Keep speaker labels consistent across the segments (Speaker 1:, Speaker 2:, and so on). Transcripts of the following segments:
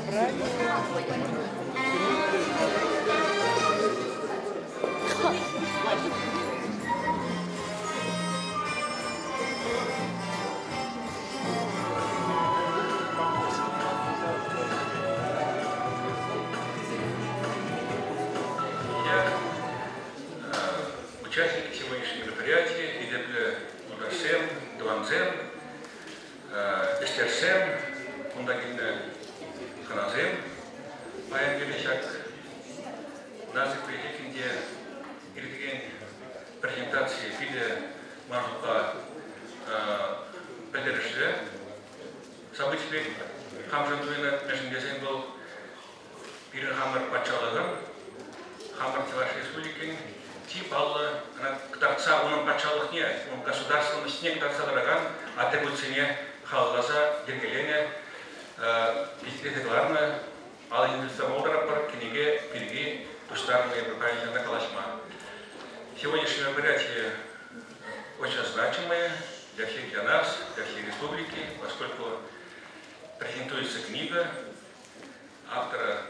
Speaker 1: Участники сегодняшнего мероприятия, Идепле Удасем, Дуанзем, Эстерсем, Ундагильна Ханазем, Паян Величак, Назик Прихекинде, Ирдеген презентации Фиде Маржука Педерше, события Хамжандуина Межнгезен был Ирин Хаммер Пачалаган, Хаммер Тиваши Республики, тип Алла, Ктарца, он Пачалах не, он государственность не Ктарца Драган, атрибуция Халлаза, Дергелене, Пиститегларна, Алла Индустамодра, Книге, Пирги, Пустарные Пропаганда на Калашма. Сегодняшнее мероприятие очень значимое для всех, для нас, для всей республики, поскольку презентуется книга автора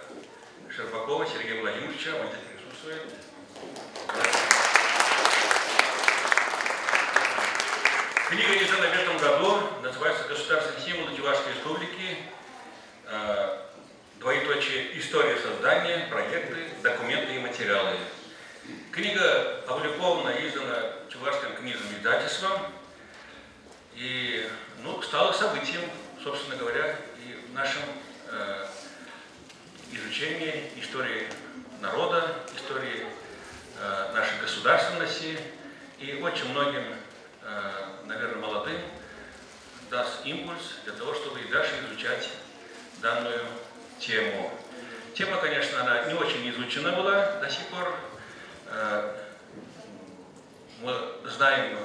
Speaker 1: Щербакова Сергея Владимировича, он здесь присутствует. Книга издана в этом году, называется «Государственные символы Чувашской республики. Двоеточие. История создания, проекты, документы и материалы». Книга опубликована и издана Чувашским книжным издательством и стала событием, собственно говоря, и в нашем изучении истории народа, истории нашей государственности, и очень многим, наверное, молодым даст импульс для того, чтобы и дальше изучать данную тему. Тема, конечно, она не очень изучена была до сих пор. Мы знаем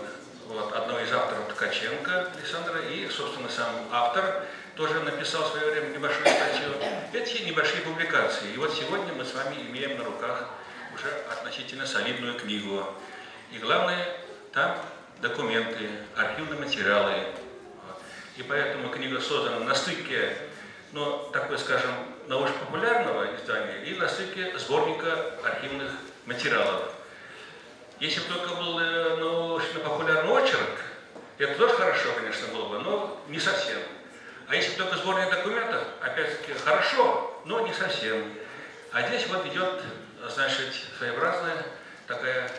Speaker 1: одного из авторов Ткаченко Александра, и, собственно, сам автор тоже написал в свое время небольшую статью. Эти небольшие публикации. И вот сегодня мы с вами имеем на руках уже относительно солидную книгу. И главное, там документы, архивные материалы. И поэтому книга создана на стыке, такой, скажем, научно-популярного издания и на стыке сборника архивных материалов. Если бы только был научно-популярный очерк, это тоже хорошо, конечно, было бы, но не совсем. А если бы только сборник документов, опять-таки, хорошо, но не совсем. А здесь вот идет, значит, своеобразная такая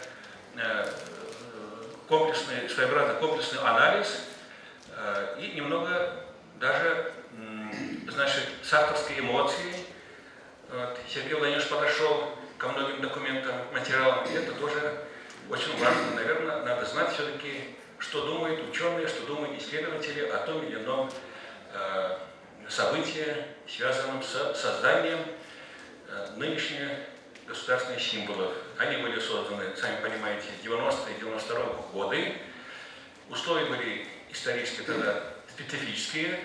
Speaker 1: своеобразный комплексный анализ и немного даже, значит, с авторской эмоцией. Сергей Владимирович подошел ко многим документам, материалам, и это тоже очень важно. Наверное, надо знать все-таки, что думают ученые, что думают исследователи о том или ином событии, связанном с созданием нынешних государственных символов. Они были созданы, сами понимаете, в 90-е и 92-е годы. Условия были исторически тогда специфические.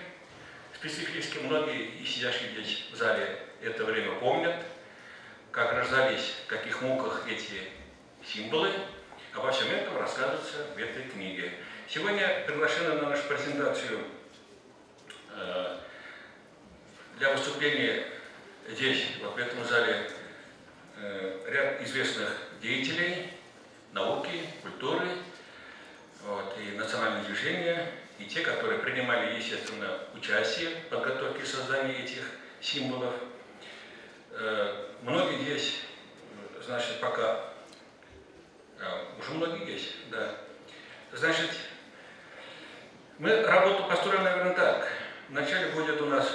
Speaker 1: Многие из сидящих здесь в зале это время помнят, как рождались, в каких муках эти символы. Обо всем этом рассказывается в этой книге. Сегодня приглашены на нашу презентацию для выступления здесь, в этом зале, ряд известных деятелей науки, культуры и национального движения, и те, которые принимали, естественно, участие в подготовке и создании этих символов. Многие здесь, значит, пока... уже многие есть, да. Значит, мы работу построим, наверное, так. Вначале будет у нас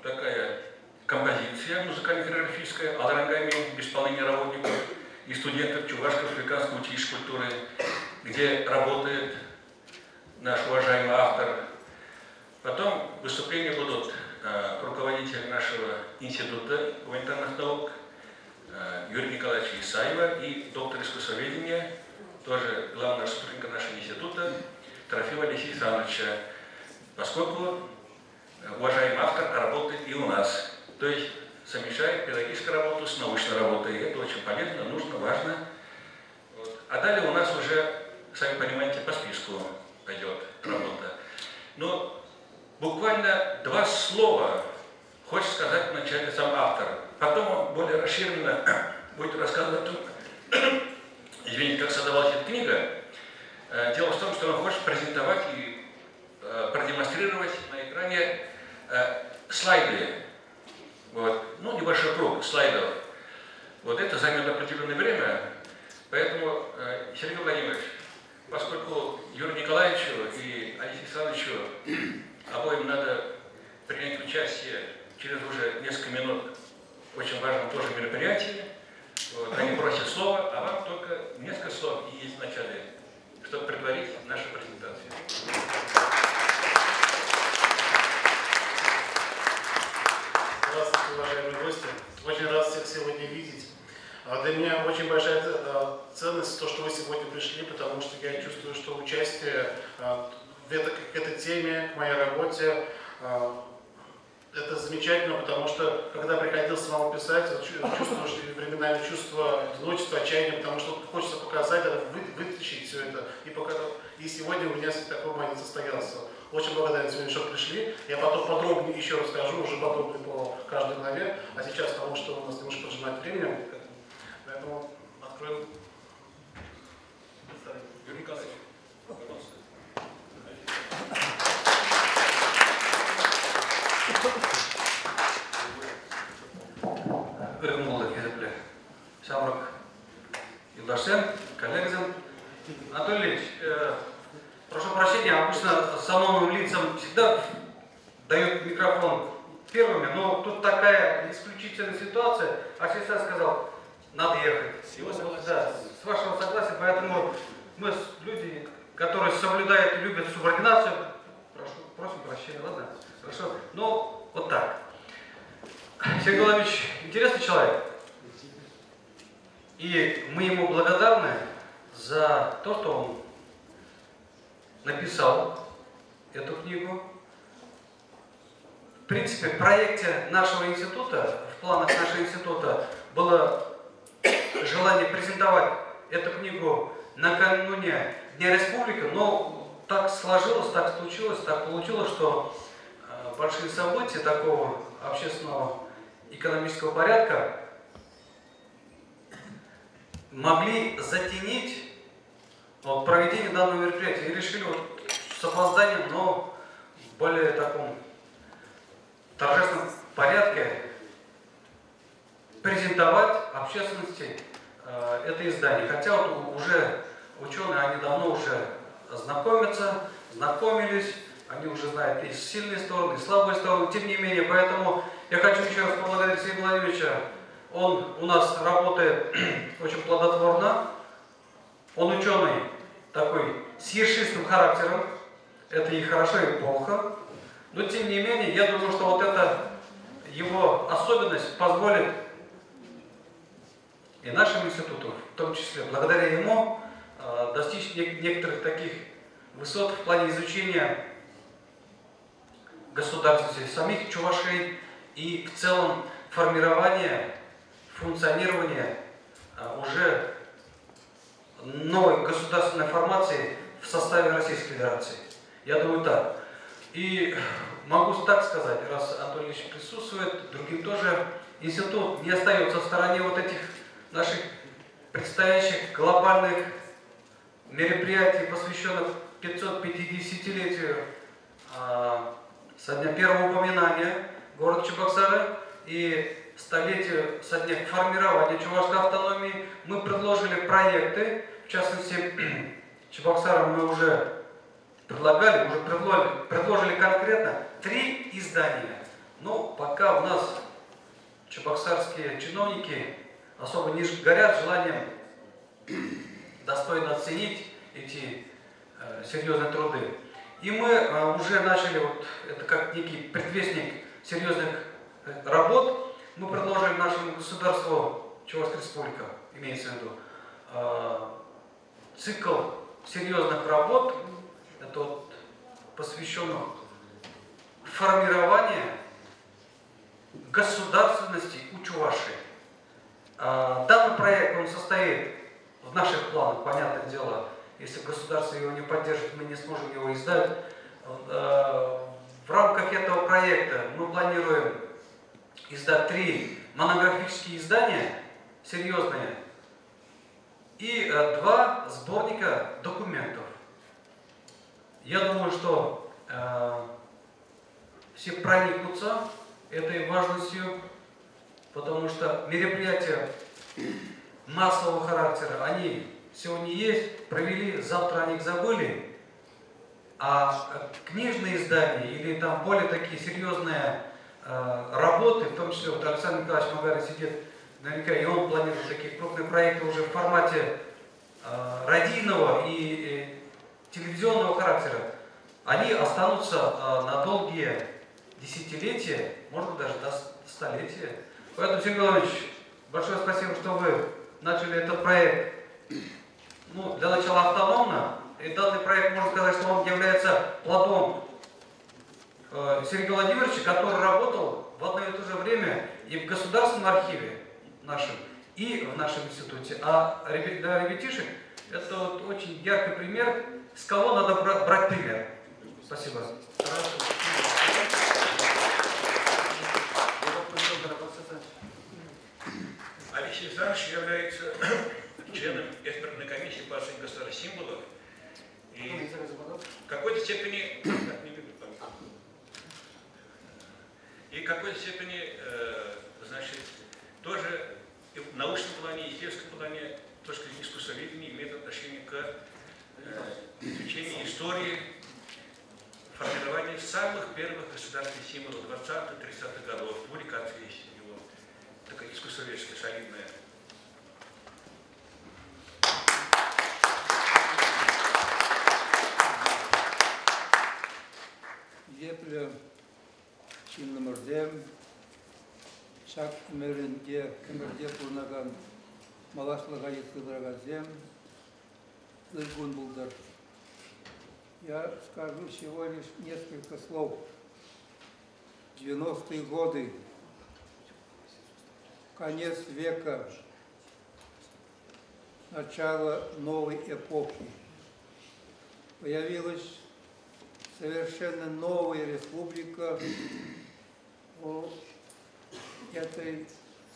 Speaker 1: такая композиция музыкально-хореографическая «Алрангами» в исполнении работников и студентов Чувашско-Республиканского училища культуры, где работает наш уважаемый автор. Потом выступления будут руководитель нашего института гуманитарных наук Юрия Николаевича Исаева и доктор искусствоведения, тоже главный сотрудник нашего института Трофима Алексея Александровича, поскольку уважаемый автор работает и у нас. То есть совмещает педагогическую работу с научной работой. И это очень полезно, нужно, важно. А далее у нас уже, сами понимаете, по списку пойдет работа. Но буквально два слова хочет сказать вначале сам автор. Потом он более расширенно будет рассказывать, извините, как создавалась эта книга. Дело в том, что он хочет презентовать и продемонстрировать на экране слайды. Вот. Ну, небольшой круг слайдов. Вот это займет определенное время. Поэтому, Сергей Владимирович, поскольку Юрию Николаевичу и Алексею Александровичу обоим надо принять участие через уже несколько минут в очень важном тоже мероприятии, вот, они просят слова, а вам только несколько слов и есть в начале, чтобы предварить нашу презентацию.
Speaker 2: Здравствуйте, уважаемые гости. Очень рад всех сегодня видеть. Для меня очень большая ценность то, что вы сегодня пришли, потому что я чувствую, что участие к этой теме, к моей работе, это замечательно, потому что, когда приходилось самому писать, чувствуешь временами чувство одиночества, отчаяния, потому что хочется показать, вытащить все это. И сегодня у меня такой момент состоялся. Очень благодарен сегодня, что пришли. Я потом подробнее еще расскажу, уже подробнее по каждой главе. А сейчас, потому что у нас немножко поджимает временем, поэтому откроем.
Speaker 1: Юрий Николаевич, пожалуйста. Самрак Илдашен, коллегам.
Speaker 3: Анатолий Ильич, прошу прощения, обычно самым лицам всегда дают микрофон первыми, но тут такая исключительная ситуация, а сейчас сказал, надо ехать. Да, с вашего согласия, поэтому мы люди, которые соблюдают и любят субординацию, просим прощения, ладно? Хорошо, ну вот так. Сергей Владимирович интересный человек. И мы ему благодарны за то, что он написал эту книгу. В принципе, в проекте нашего института, в планах нашего института было желание презентовать эту книгу накануне Дня Республики, но так сложилось, так случилось, так получилось, что большие события такого общественного экономического порядка могли затенить проведение данного мероприятия и решили с опозданием, но в более таком торжественном порядке презентовать общественности это издание. Хотя вот уже ученые, они давно уже знакомились, они уже знают и сильные стороны, и слабые стороны, тем не менее, поэтому я хочу еще раз поблагодарить Сергея Владимировича. Он у нас работает очень плодотворно. Он ученый такой с ершистым характером. Это и хорошо, и плохо. Но тем не менее, я думаю, что вот эта его особенность позволит и нашему институту, в том числе благодаря ему, достичь некоторых таких высот в плане изучения государственности, самих чувашей и в целом формирования, функционирования уже новой государственной формации в составе Российской Федерации. Я думаю так. И могу так сказать, раз Анатолий Ильич присутствует, другим тоже, институт не остается в стороне вот этих наших предстоящих глобальных мероприятий, посвященных 550-летию со дня первого упоминания города Чебоксары и столетию со дня формирования чувашской автономии. Мы предложили проекты, в частности, Чебоксарам мы уже предложили конкретно 3 издания. Но пока у нас чебоксарские чиновники особо не горят желанием достойно оценить эти серьезные труды. И мы уже начали, это как некий предвестник серьезных работ, мы предложили нашему государству, Чувашская республика, имеется в виду, цикл серьезных работ, это посвященных формированию государственности у Чувашии. Данный проект, он состоит в наших планах, понятное дело, если государство его не поддержит, мы не сможем его издать. В рамках этого проекта мы планируем издать 3 монографические издания, серьезные, и 2 сборника документов. Я думаю, что все проникнутся этой важностью, потому что мероприятия массового характера, они сегодня есть, провели, завтра о них забыли, а книжные издания или там более такие серьезные работы, в том числе вот Александр Николаевич Магарин сидит, наверняка и он планирует такие крупные проекты уже в формате радийного и телевизионного характера, они останутся на долгие десятилетия, может быть даже до столетия. Поэтому, Сергей Владимирович, большое спасибо, что вы начали этот проект, ну, для начала автономно. И данный проект, можно сказать, что он является плодом Сергея Владимировича, который работал в одно и то же время и в Государственном архиве нашем, и в нашем институте. А для ребятишек это вот очень яркий пример, с кого надо брать пример. Спасибо.
Speaker 1: Алексей Александрович является членом экспертной комиссии по оценке государственных символов. И в какой-то степени, значит, тоже и в научном плане, и в естественном плане, точка искусствоведения имеет отношение к изучению истории формирования самых первых государственных символов 20-30-х годов. Публикация есть у него, такая искусствоведческая, солидная.
Speaker 4: Yeple Çinlimir'de Şak Ömer'inde kurnagan Malaşlığa yıkıldıragazем Ильгун Булдар. Я скажу всего лишь несколько слов. 90-е годы, конец века, начало новой эпохи. Появилась совершенно новая республика у этой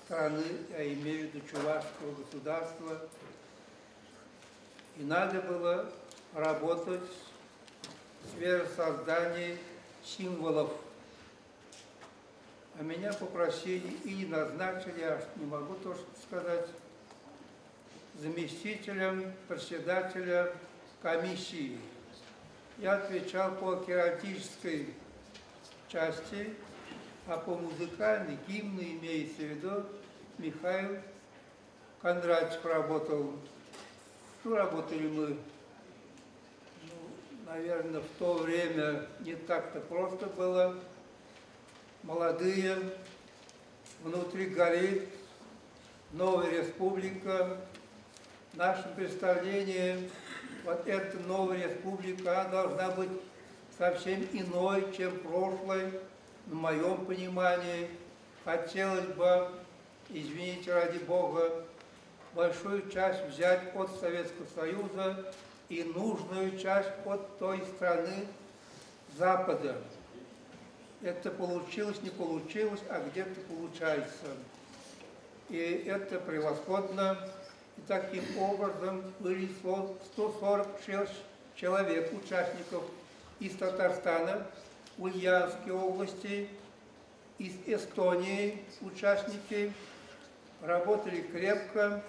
Speaker 4: страны, я имею в виду Чувашского государства. И надо было работать в сфере создания символов. А меня попросили и назначили, я не могу тоже сказать, заместителем председателя комиссии. Я отвечал по керамической части, а по музыкальной, гимну имеется в виду, Михаил Кондратьев работал. Ну, работали мы, наверное, в то время не так-то просто было. Молодые, внутри горит новая республика. В нашем представлении вот эта новая республика, она должна быть совсем иной, чем прошлой, в моем понимании. Хотелось бы, извините ради Бога, большую часть взять от Советского Союза и нужную часть от той страны Запада. Это получилось, не получилось, а где-то получается. И это превосходно. И таким образом были 146 человек, участников из Татарстана, Ульяновской области, из Эстонии участники. Работали крепко,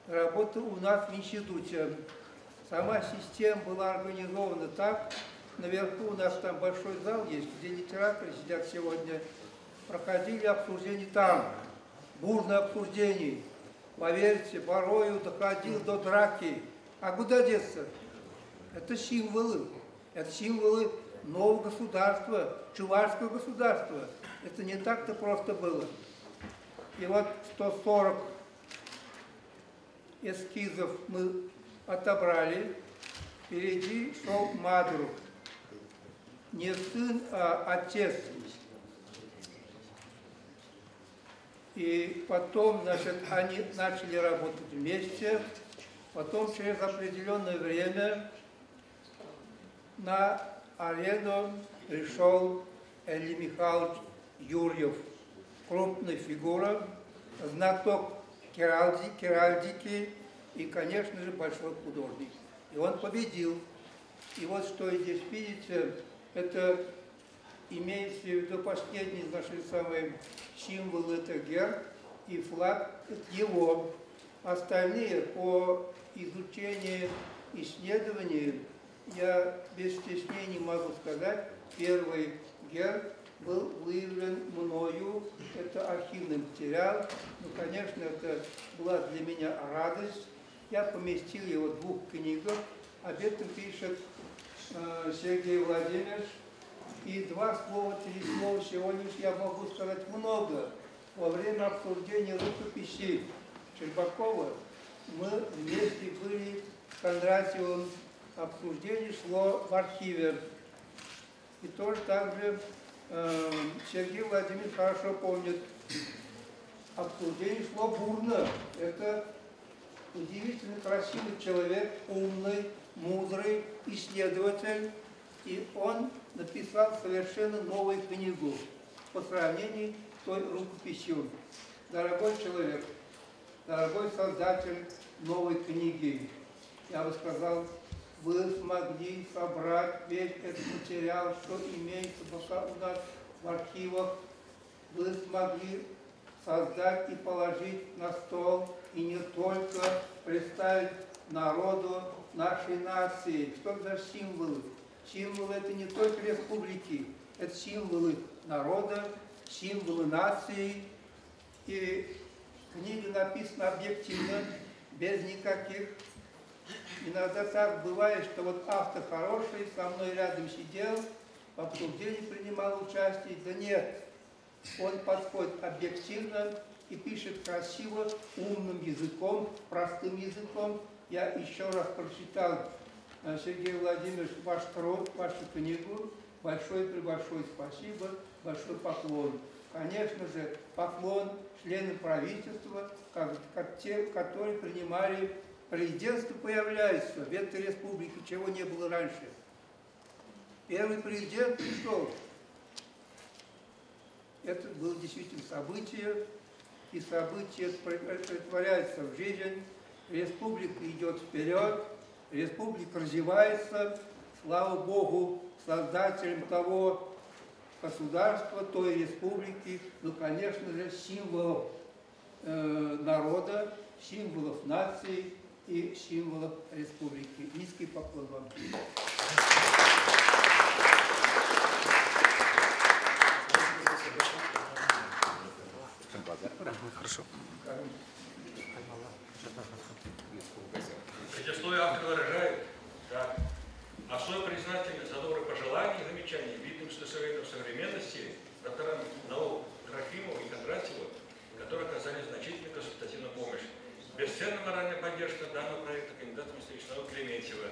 Speaker 4: работали у нас в институте. Сама система была организована так. Наверху у нас там большой зал есть, где литераторы сидят сегодня. Проходили обсуждения там, бурное обсуждение. Поверьте, порою доходил до драки. А куда деться? Это символы. Это символы нового государства, чувашского государства. Это не так-то просто было. И вот 140 эскизов мы отобрали. Впереди шел Мадрук. Не сын, а отец. И потом, значит, они начали работать вместе. Потом, через определенное время, на арену пришел Эли Михайлович Юрьев. крупная фигура, знаток керальдики и, конечно же, большой художник. И он победил. И вот что здесь видите, это имеется в виду последний наши самые символы, это герб и флаг, это его. Остальные по изучению, исследованию, я без стеснения могу сказать, первый герб был выявлен мною, это архивный материал, ну, конечно, это была для меня радость. Я поместил его в 2 книгах, об этом пишет Сергей Владимирович. И 2 слова, 3 слова сегодня я могу сказать много. Во время обсуждения рукописи Щербакова мы вместе были с Кондратьевым, обсуждение шло в архиве. И тоже также Сергей Владимирович хорошо помнит, обсуждение шло бурно. Это удивительно красивый человек, умный, мудрый исследователь. И он написал совершенно новую книгу по сравнению с той рукописью. Дорогой человек, дорогой создатель новой книги, я бы сказал, вы смогли собрать весь этот материал, что имеется у нас в архивах. Вы смогли создать и положить на стол, и не только представить народу нашей нации. Что за символы? Символы это не только республики, это символы народа, символы нации. И книга написана объективно, без никаких. Иногда так бывает, что вот автор хороший, со мной рядом сидел, в обсуждении принимал участие. Да нет, он подходит объективно и пишет красиво, умным языком, простым языком. Я еще раз прочитал, Сергей Владимирович, ваш труд, вашу книгу. Большое-пребольшое спасибо, большой поклон. Конечно же, поклон членам правительства, как те, которые принимали. Президентство появляется в этой республике, чего не было раньше. Первый президент пришел. Это было действительно событие, и событие претворяется в жизнь. Республика идет вперед, республика развивается. Слава Богу, создателем того государства, той республики, ну, конечно же, символов народа, символов нации и символов республики. Низкий поклон вам.
Speaker 3: Хорошо.
Speaker 1: Предисловие автор выражает, да, особую признательность за добрые пожелания и замечания Ведомства Советов современности, докторам наук Трофимову и Кондратьеву, которые оказали значительную консультативную помощь. Бесценная моральная поддержка данного проекта кандидатом исторических наук Клементьева.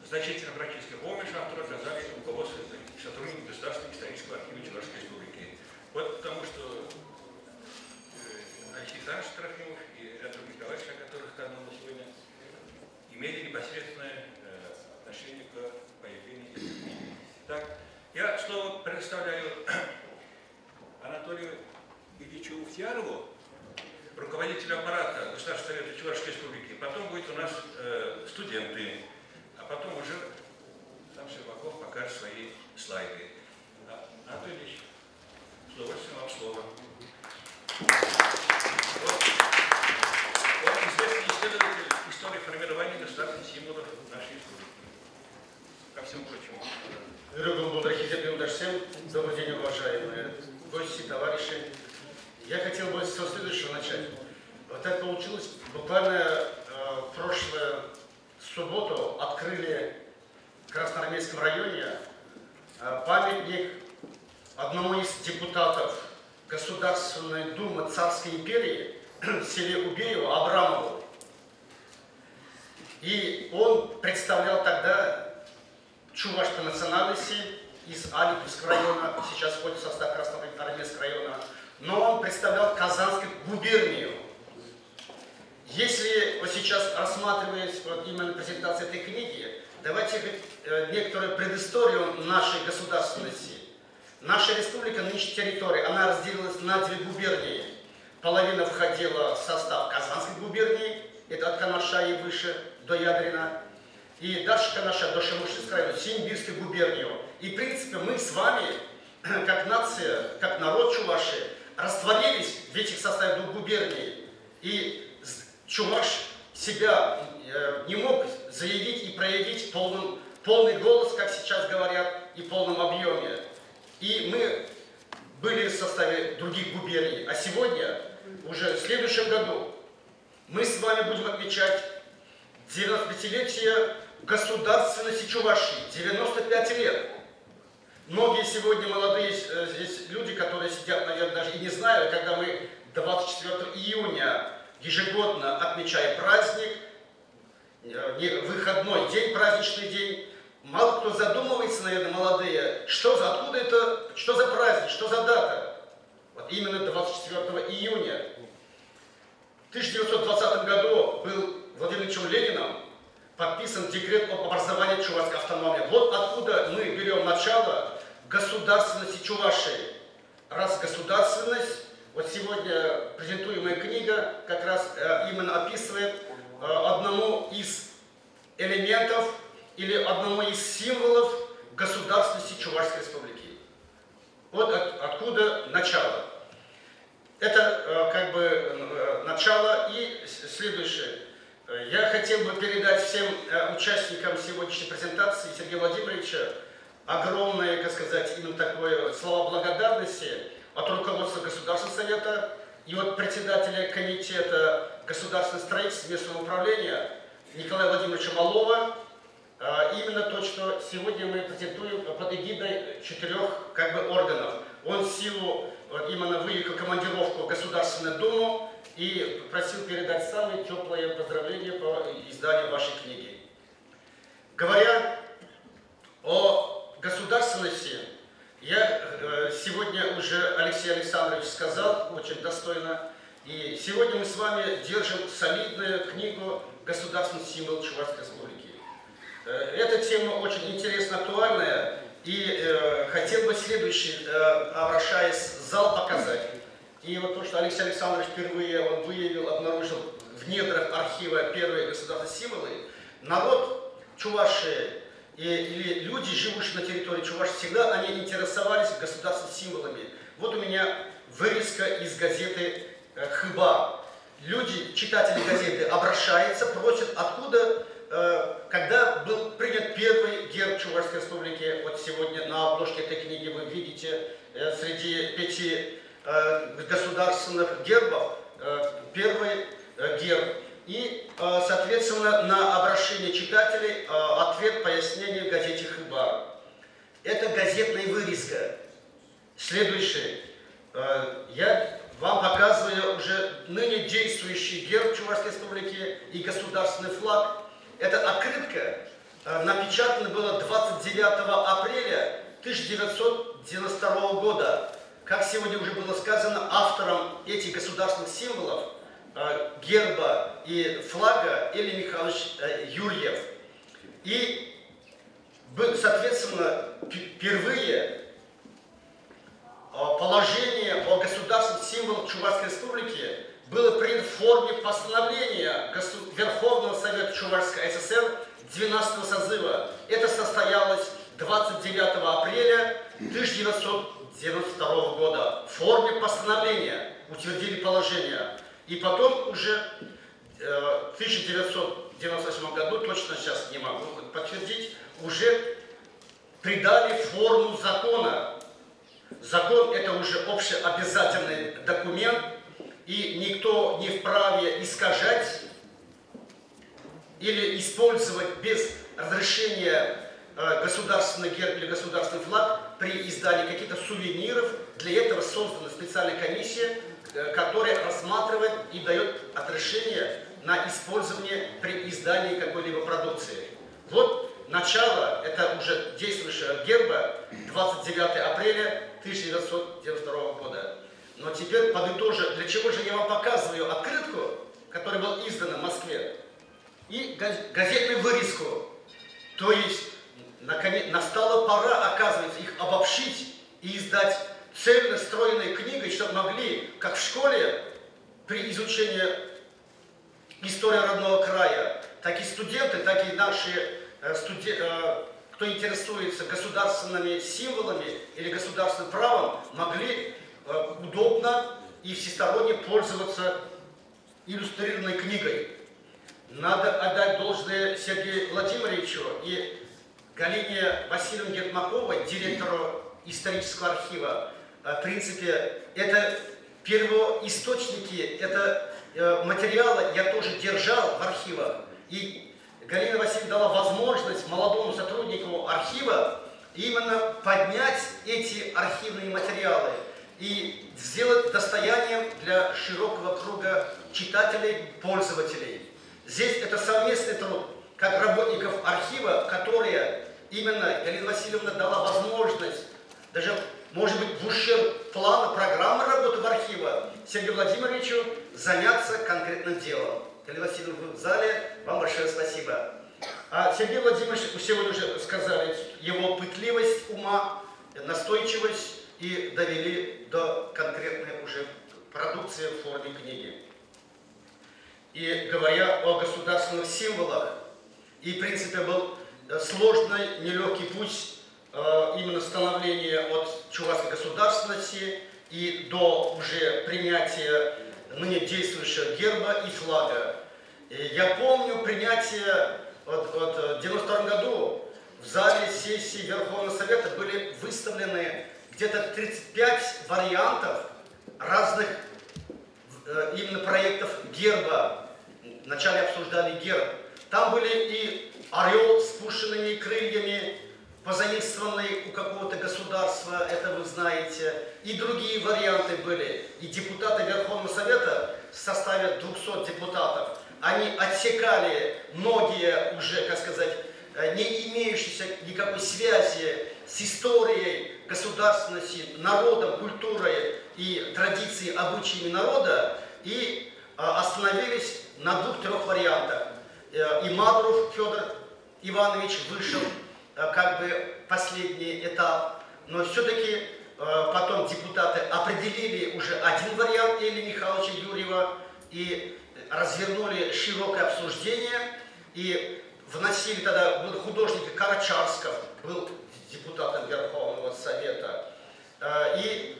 Speaker 1: Значительная практическая помощь автору оказали руководство сотрудники Государственного исторического архива Чувашской республики. Вот потому что Алексей Александрович Трофимов и ряд других товарищей, о которых сказано сегодня, имели непосредственное отношение к появлению этих книг. Так, я снова предоставляю Анатолию Ильичу Уфтиярову, руководителю аппарата Государственного совета Чувашской республики. Потом будет у нас студенты, а потом уже сам Щербаков покажет свои слайды. Анатолий Ильич, с удовольствием вам слово. Вот известный исследователь истории формирования государственных символов нашей республики. Ко всему прочему.
Speaker 5: Добрый день, уважаемые гости, товарищи. Я хотел бы со следующего начать. Вот так получилось, буквально в прошлую субботу открыли в Красноармейском районе памятник одному из депутатов Государственной Думы Царской империи в селе Убеево Абрамову. И он представлял тогда чуваш по национальности из Алипольского района, сейчас входит в состав Красноармейского района, но он представлял Казанскую губернию. Если вот сейчас рассматривается вот именно презентация этой книги, давайте некоторую предысторию нашей государственности. Наша республика, нынешняя территория, она разделилась на две губернии. Половина входила в состав Казанской губернии, это от Канаша и выше до Ядрина, и дальше Канаша до Шамушинского района, Симбирской губернию. И в принципе мы с вами, как нация, как народ Чувашии, растворились в этих составах двух губерний. И Чуваш себя не мог заявить и проявить полный голос, как сейчас говорят, и в полном объеме. И мы были в составе других губерний. А сегодня, уже в следующем году, мы с вами будем отмечать 95-летие государственности Чувашии. 95 лет. Многие сегодня молодые здесь люди, которые сидят, наверное, даже и не знают, когда мы 24 июня ежегодно отмечаем праздник, выходной день, праздничный день. Мало кто задумывается, наверное, молодые, откуда это, что за праздник, что за дата. Вот именно 24 июня. В 1920 году был Владимиром Ильичем Лениным подписан декрет об образовании Чувашской автономии. Вот откуда мы берем начало государственности Чувашии. Раз государственность, вот сегодня презентуемая книга как раз именно описывает одному из элементов или одному из символов государственности Чувашской республики. Вот откуда начало. Это как бы начало. И следующее. Я хотел бы передать всем участникам сегодняшней презентации Сергея Владимировича огромное, как сказать, именно такое слова благодарности от руководства Государственного совета и от председателя комитета государственного строительства местного управления Николая Владимировича Малова. Именно то, что сегодня мы презентуем под эгидой 4 как бы органов. Он в силу именно выехал командировку в Государственную Думу и просил передать самые теплые поздравления по изданию вашей книги. Говоря о государственности, я сегодня уже Алексей Александрович сказал очень достойно, и сегодня мы с вами держим солидную книгу «Государственный символ Чувашской республики». Эта тема очень интересна, актуальная, и хотел бы следующий, обращаясь в зал, показать. И вот то, что Алексей Александрович впервые он выявил, обнаружил в недрах архива первые государственные символы, народ Чувашии или люди, живущие на территории Чувашии, всегда они интересовались государственными символами. Вот у меня вырезка из газеты «Хыба». Люди, читатели газеты, обращаются, просят, откуда, когда был принят первый герб Чувашской республики. Вот сегодня на обложке этой книги вы видите среди 5 государственных гербов первый герб. И, соответственно, на обращение читателей ответ, пояснение в газете «Хыба». Это газетная вырезка. Следующее. Я вам показываю уже ныне действующий герб Чувашской республики и государственный флаг. Эта открытка напечатана была 29 апреля 1992 года. Как сегодня уже было сказано, автором этих государственных символов герба и флага Илья Михайлович Юрьев. И, соответственно, впервые положение о государственных символах Чувашской республики было принято в форме постановления Верховного Совета Чувашской ССР 12 созыва. Это состоялось 29 апреля 1992 года. В форме постановления утвердили положение. И потом уже в 1998 году, точно сейчас не могу подтвердить, уже придали форму закона. Закон – это уже общеобязательный документ, и никто не вправе искажать или использовать без разрешения государственный герб или государственный флаг при издании каких-то сувениров. Для этого создана специальная комиссия, которая рассматривает и дает разрешение на использование при издании какой-либо продукции. Вот начало, это уже действующего герба, 29 апреля 1992 года. Но теперь подытожу, для чего же я вам показываю открытку, которая была издана в Москве, и газетную вырезку. То есть, наконец, настала пора, оказывается, их обобщить и и издать цельно стройной книгой, чтобы могли, как в школе, при изучении истории родного края, так и студенты, так и наши кто интересуется государственными символами или государственным правом, могли удобно и всесторонне пользоваться иллюстрированной книгой. Надо отдать должное Сергею Владимировичу и Галине Васильевне Гермаковой, директору исторического архива. В принципе, это первоисточники, это материалы я тоже держал в архивах. И Галина Васильевна дала возможность молодому сотруднику архива именно поднять эти архивные материалы и сделать достоянием для широкого круга читателей, пользователей. Здесь это совместный труд, как работников архива, которые именно Галина Васильевна дала возможность, даже, может быть, в ущерб плана, программы работы в архива, Сергею Владимировичу заняться конкретным делом. Галина Васильевна, вы в зале, вам большое спасибо. А Сергей Владимирович, сегодня уже сказали, его пытливость ума, настойчивость и довели до конкретной уже продукции в форме книги. И говоря о государственных символах, и в принципе был сложный, нелегкий путь именно становления от чувашской государственности и до уже принятия ныне действующего герба и флага. И я помню принятие в 1992 году в зале сессии Верховного Совета были выставлены где-то 35 вариантов разных именно проектов герба. Вначале обсуждали герб. Там были и орел с пушными крыльями, позаимствованный у какого-то государства, это вы знаете, и другие варианты были. И депутаты Верховного Совета в составе 200 депутатов, они отсекали многие уже, как сказать, не имеющиеся никакой связи с историей государственности, народом, культурой и традицией, обычаями народа, и остановились на 2-3 вариантах. И Мавров Федор Иванович вышел как бы последний этап, но все-таки потом депутаты определили уже один вариант Ильи Михайловича Юрьева и развернули широкое обсуждение, и вносили тогда, был художник Карачарсков, был депутатом Верховного Совета, и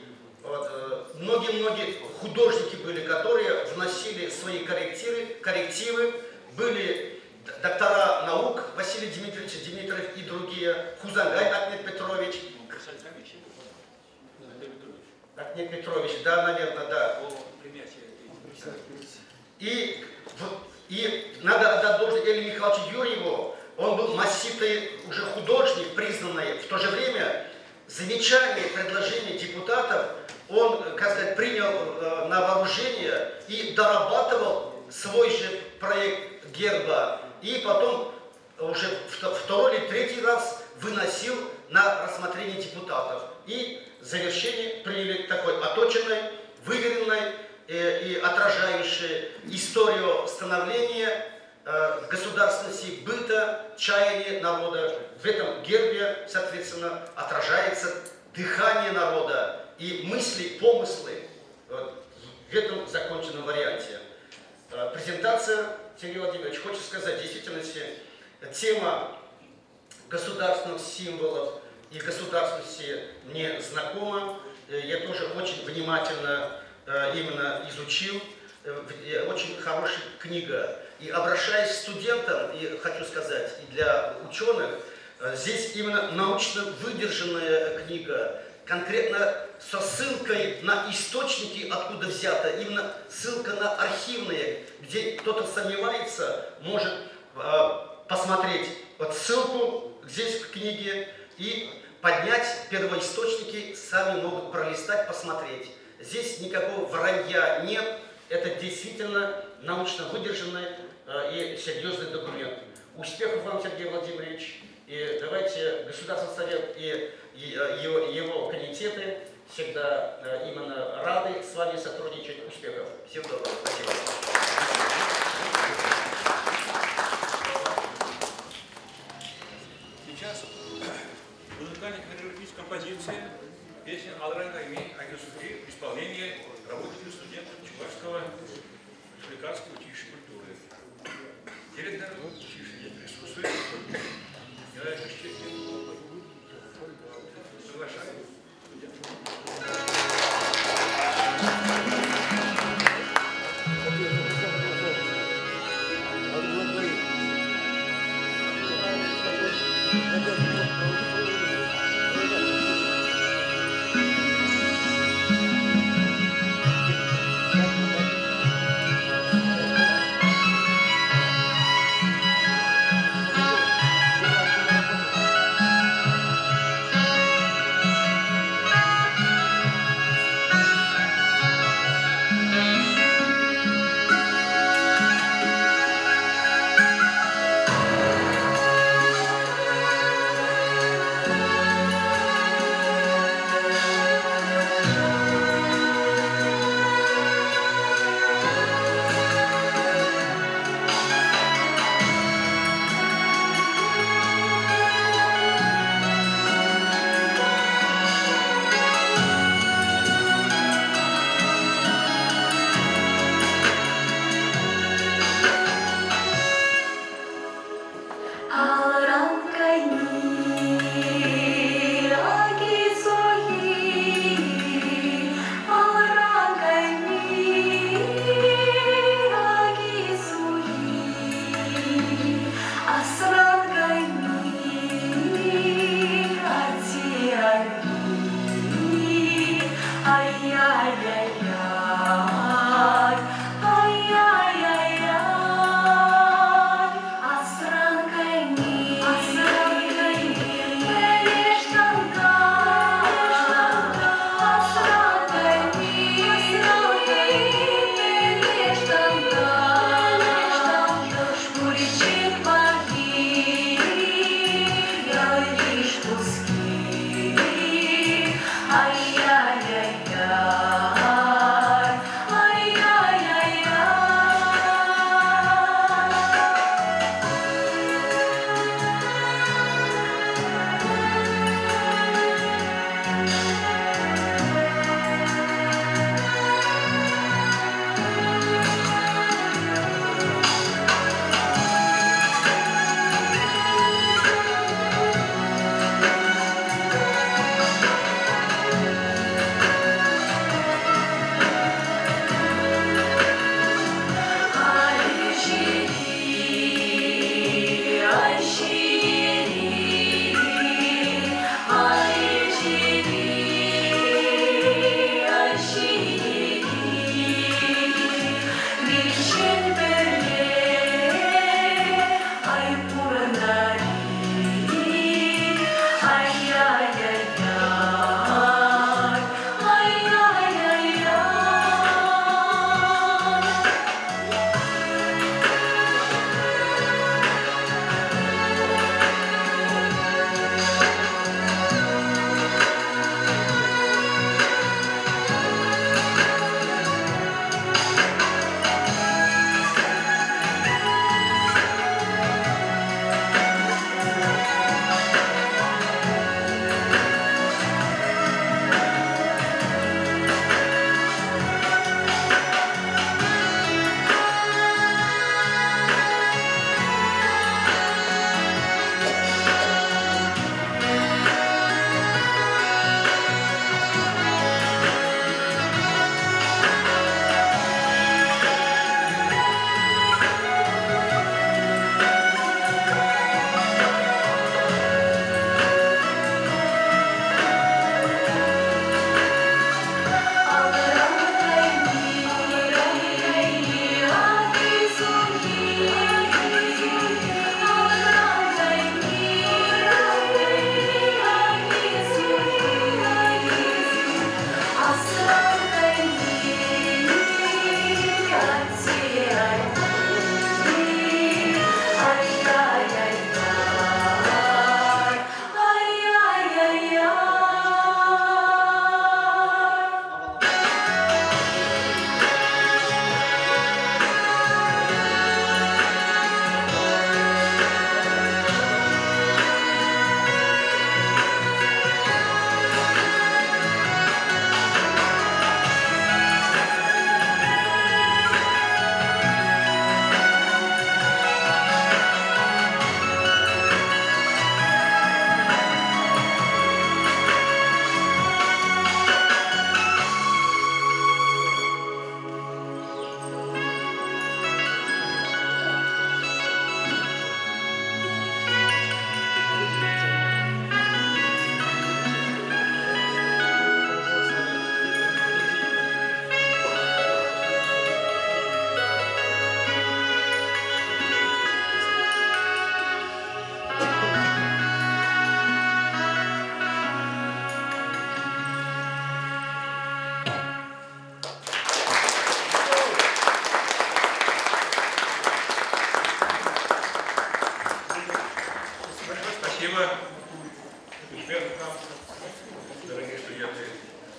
Speaker 5: многие-многие художники были, которые вносили свои коррективы, были доктора наук Василий Дмитриевич Дмитриев и другие, Хузангай Ахмед Петрович. Ахмед Петрович, да, наверное, да. И надо отдать должное Илье Михайловичу Юрьеву, он был маститый уже художник, признанный. В то же время замечания и предложения депутатов он, как сказать, принял на вооружение и дорабатывал свой же проект герба. И потом уже второй или третий раз выносил на рассмотрение депутатов. И в завершении приняли такой оточенной, выверенной и отражающей историю становления государственности, быта, чаяния народа. В этом гербе, соответственно, отражается дыхание народа и мысли, помыслы в этом законченном варианте. Презентация, Сергей Владимирович, хочется сказать, в действительности тема государственных символов и государственности мне знакома. Я тоже очень внимательно именно изучил. Очень хорошая книга. И обращаясь к студентам, и хочу сказать, и для ученых, здесь именно научно выдержанная книга, конкретно со ссылкой на источники, откуда взято, именно ссылка на архивные, где кто-то сомневается, может посмотреть вот ссылку здесь в книге и поднять первоисточники, сами могут пролистать, посмотреть. Здесь никакого вранья нет, это действительно научно выдержанный и серьезный документ. Успехов вам, Сергей Владимирович, и давайте Государственный совет и его комитеты всегда именно рады с вами сотрудничать. Успехов. Всего доброго. Спасибо.
Speaker 1: Сейчас музыкальная хореографическая композиция песня Алрана имеет в исполнении работников и студентов Чувашского лекарского училища культуры. Директор училища не присутствует. Я приглашаю.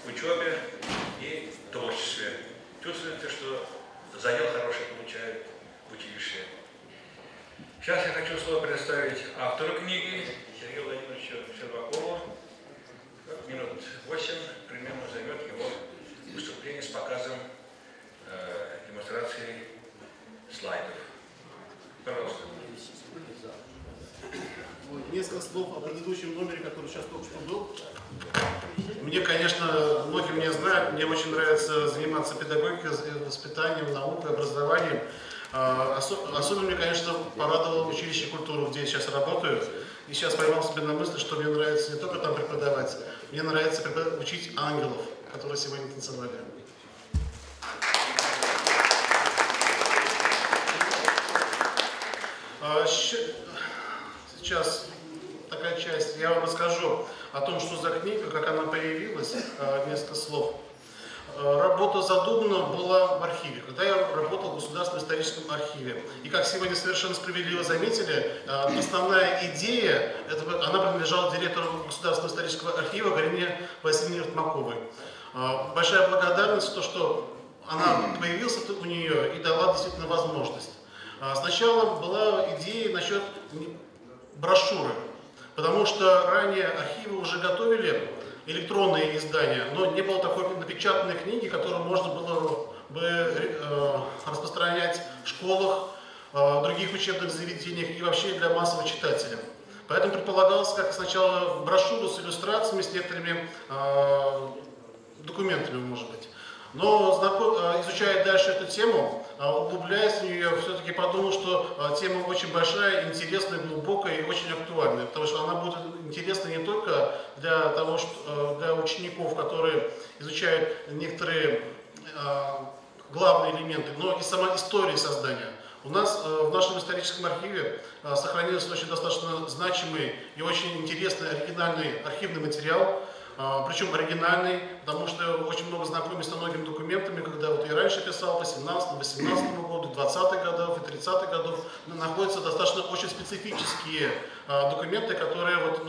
Speaker 1: учебе и творчестве. Чувствуется, что задел хороший получает в училище. Сейчас я хочу слово предоставить автору книги Сергею Владимировичу Щербакову. Минут 8 примерно займет его выступление с показом демонстрации слайдов. Пожалуйста.
Speaker 2: Несколько слов о предыдущем номере, который сейчас только что был. Мне, конечно, многие меня знают, мне очень нравится заниматься педагогикой, воспитанием, наукой, образованием. Особенно мне, конечно, порадовало училище культуры, где я сейчас работаю. И сейчас поймал себя на мысли, что мне нравится не только там преподавать, мне нравится учить ангелов, которые сегодня танцевали. Сейчас такая часть, я вам расскажу о том, что за книга, как она появилась, несколько слов. Работа задумана была в архиве, когда я работал в Государственном историческом архиве. И как сегодня совершенно справедливо заметили, основная идея, она принадлежала директору Государственного исторического архива Галине Васильевне Ртмаковой. Большая благодарность, то, что она появилась у нее и дала действительно возможность. Сначала была идея насчет брошюры, потому что ранее архивы уже готовили электронные издания, но не было такой напечатанной книги, которую можно было бы распространять в школах, других учебных заведениях и вообще для массового читателя. Поэтому предполагалось как сначала брошюру с иллюстрациями, с некоторыми документами, может быть. Но изучая дальше эту тему, углубляясь в нее, все-таки подумал, что тема очень большая, интересная, глубокая и очень актуальная, потому что она будет интересна не только для учеников, которые изучают некоторые главные элементы, но и сама история создания. У нас в нашем историческом архиве сохранился очень достаточно значимый и очень интересный оригинальный архивный материал. Причем оригинальный, потому что очень много знакомимся с многими документами, когда вот я раньше писал по 17-18 году, 20-х годов и 30-х годов, находятся достаточно очень специфические документы, которые вот,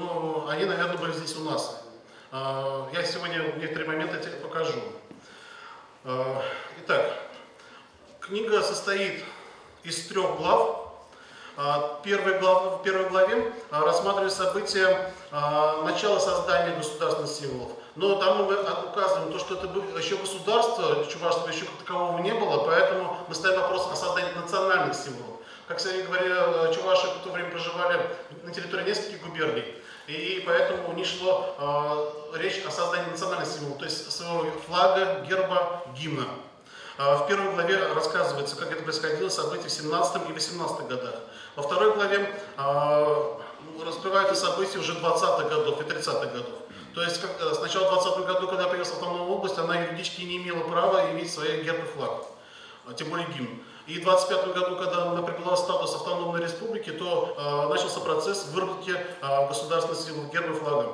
Speaker 2: они, наверное, были здесь у нас. Я сегодня некоторые моменты тебе покажу. Итак, книга состоит из 3 глав. В первой главе рассматриваются события начала создания государственных символов. Но там мы указываем, что это было еще государство, чувашского еще как такового не было, поэтому мы ставим вопрос о создании национальных символов. Как сегодня говорили, чуваши в то время проживали на территории нескольких губерний, и поэтому у них шла речь о создании национальных символов, то есть своего флага, герба, гимна. В первой главе рассказывается, как это происходило, события в 17 и 18 годах. Во второй главе раскрываются события уже 20-х годов и 30-х годов. То есть сначала в 20-м году, когда появилась автономная область, она юридически не имела права иметь свои герб и флаг, тем более гимн. И в 25-м году, когда она приобрела статус автономной республики, то начался процесс выработки государственных символов герба и флага.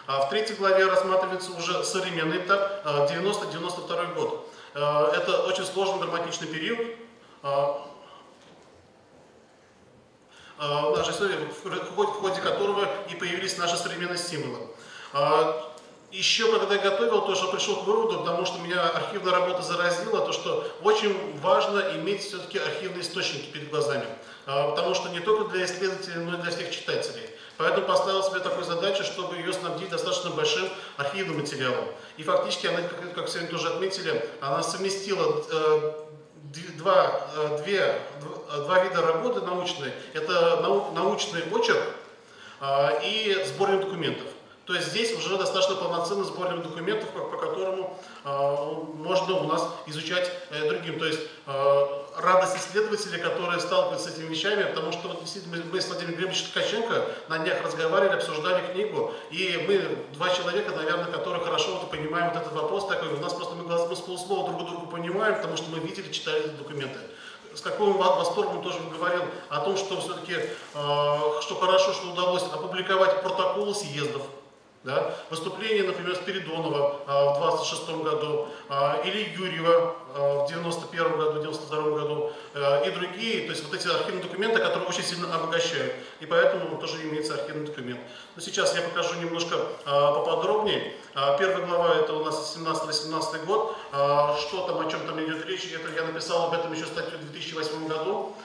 Speaker 2: А в третьей главе рассматривается уже современный этап, 90-92 год. Это очень сложный драматичный период в нашей истории, в ходе которого и появились наши современные символы. Еще когда я готовил, то что пришел к выводу, потому что меня архивная работа заразила, то что очень важно иметь все-таки архивные источники перед глазами. Потому что не только для исследователей, но и для всех читателей. Поэтому поставил себе такую задачу, чтобы ее снабдить достаточно большим архивным материалом. И фактически она, как сегодня тоже отметили, она совместила два вида работы научной. Это научный очерк и сборник документов. То есть здесь уже достаточно полноценный сборник документов, по которому можно у нас изучать другим. То есть радость исследователей, которые сталкиваются с этими вещами, потому что вот, действительно мы с Владимиром Глебовичем Ткаченко на днях разговаривали, обсуждали книгу, и мы 2 человека, наверное, которые хорошо понимаем вот этот вопрос такой. У нас просто мы с полуслова друг другу понимаем, потому что мы видели, читали эти документы. С каким восторгом тоже говорил о том, что все-таки, что хорошо, что удалось опубликовать протоколы съездов. Да? Выступление, например, Спиридонова в 26 году, или Юрьева в 91 году, 92 году, и другие, то есть вот эти архивные документы, которые очень сильно обогащают, и поэтому тоже имеется архивный документ. Но сейчас я покажу немножко поподробнее. Первая глава это у нас 17-18 год. Что там, о чем там идет речь, это я написал об этом еще статью в 2008 году.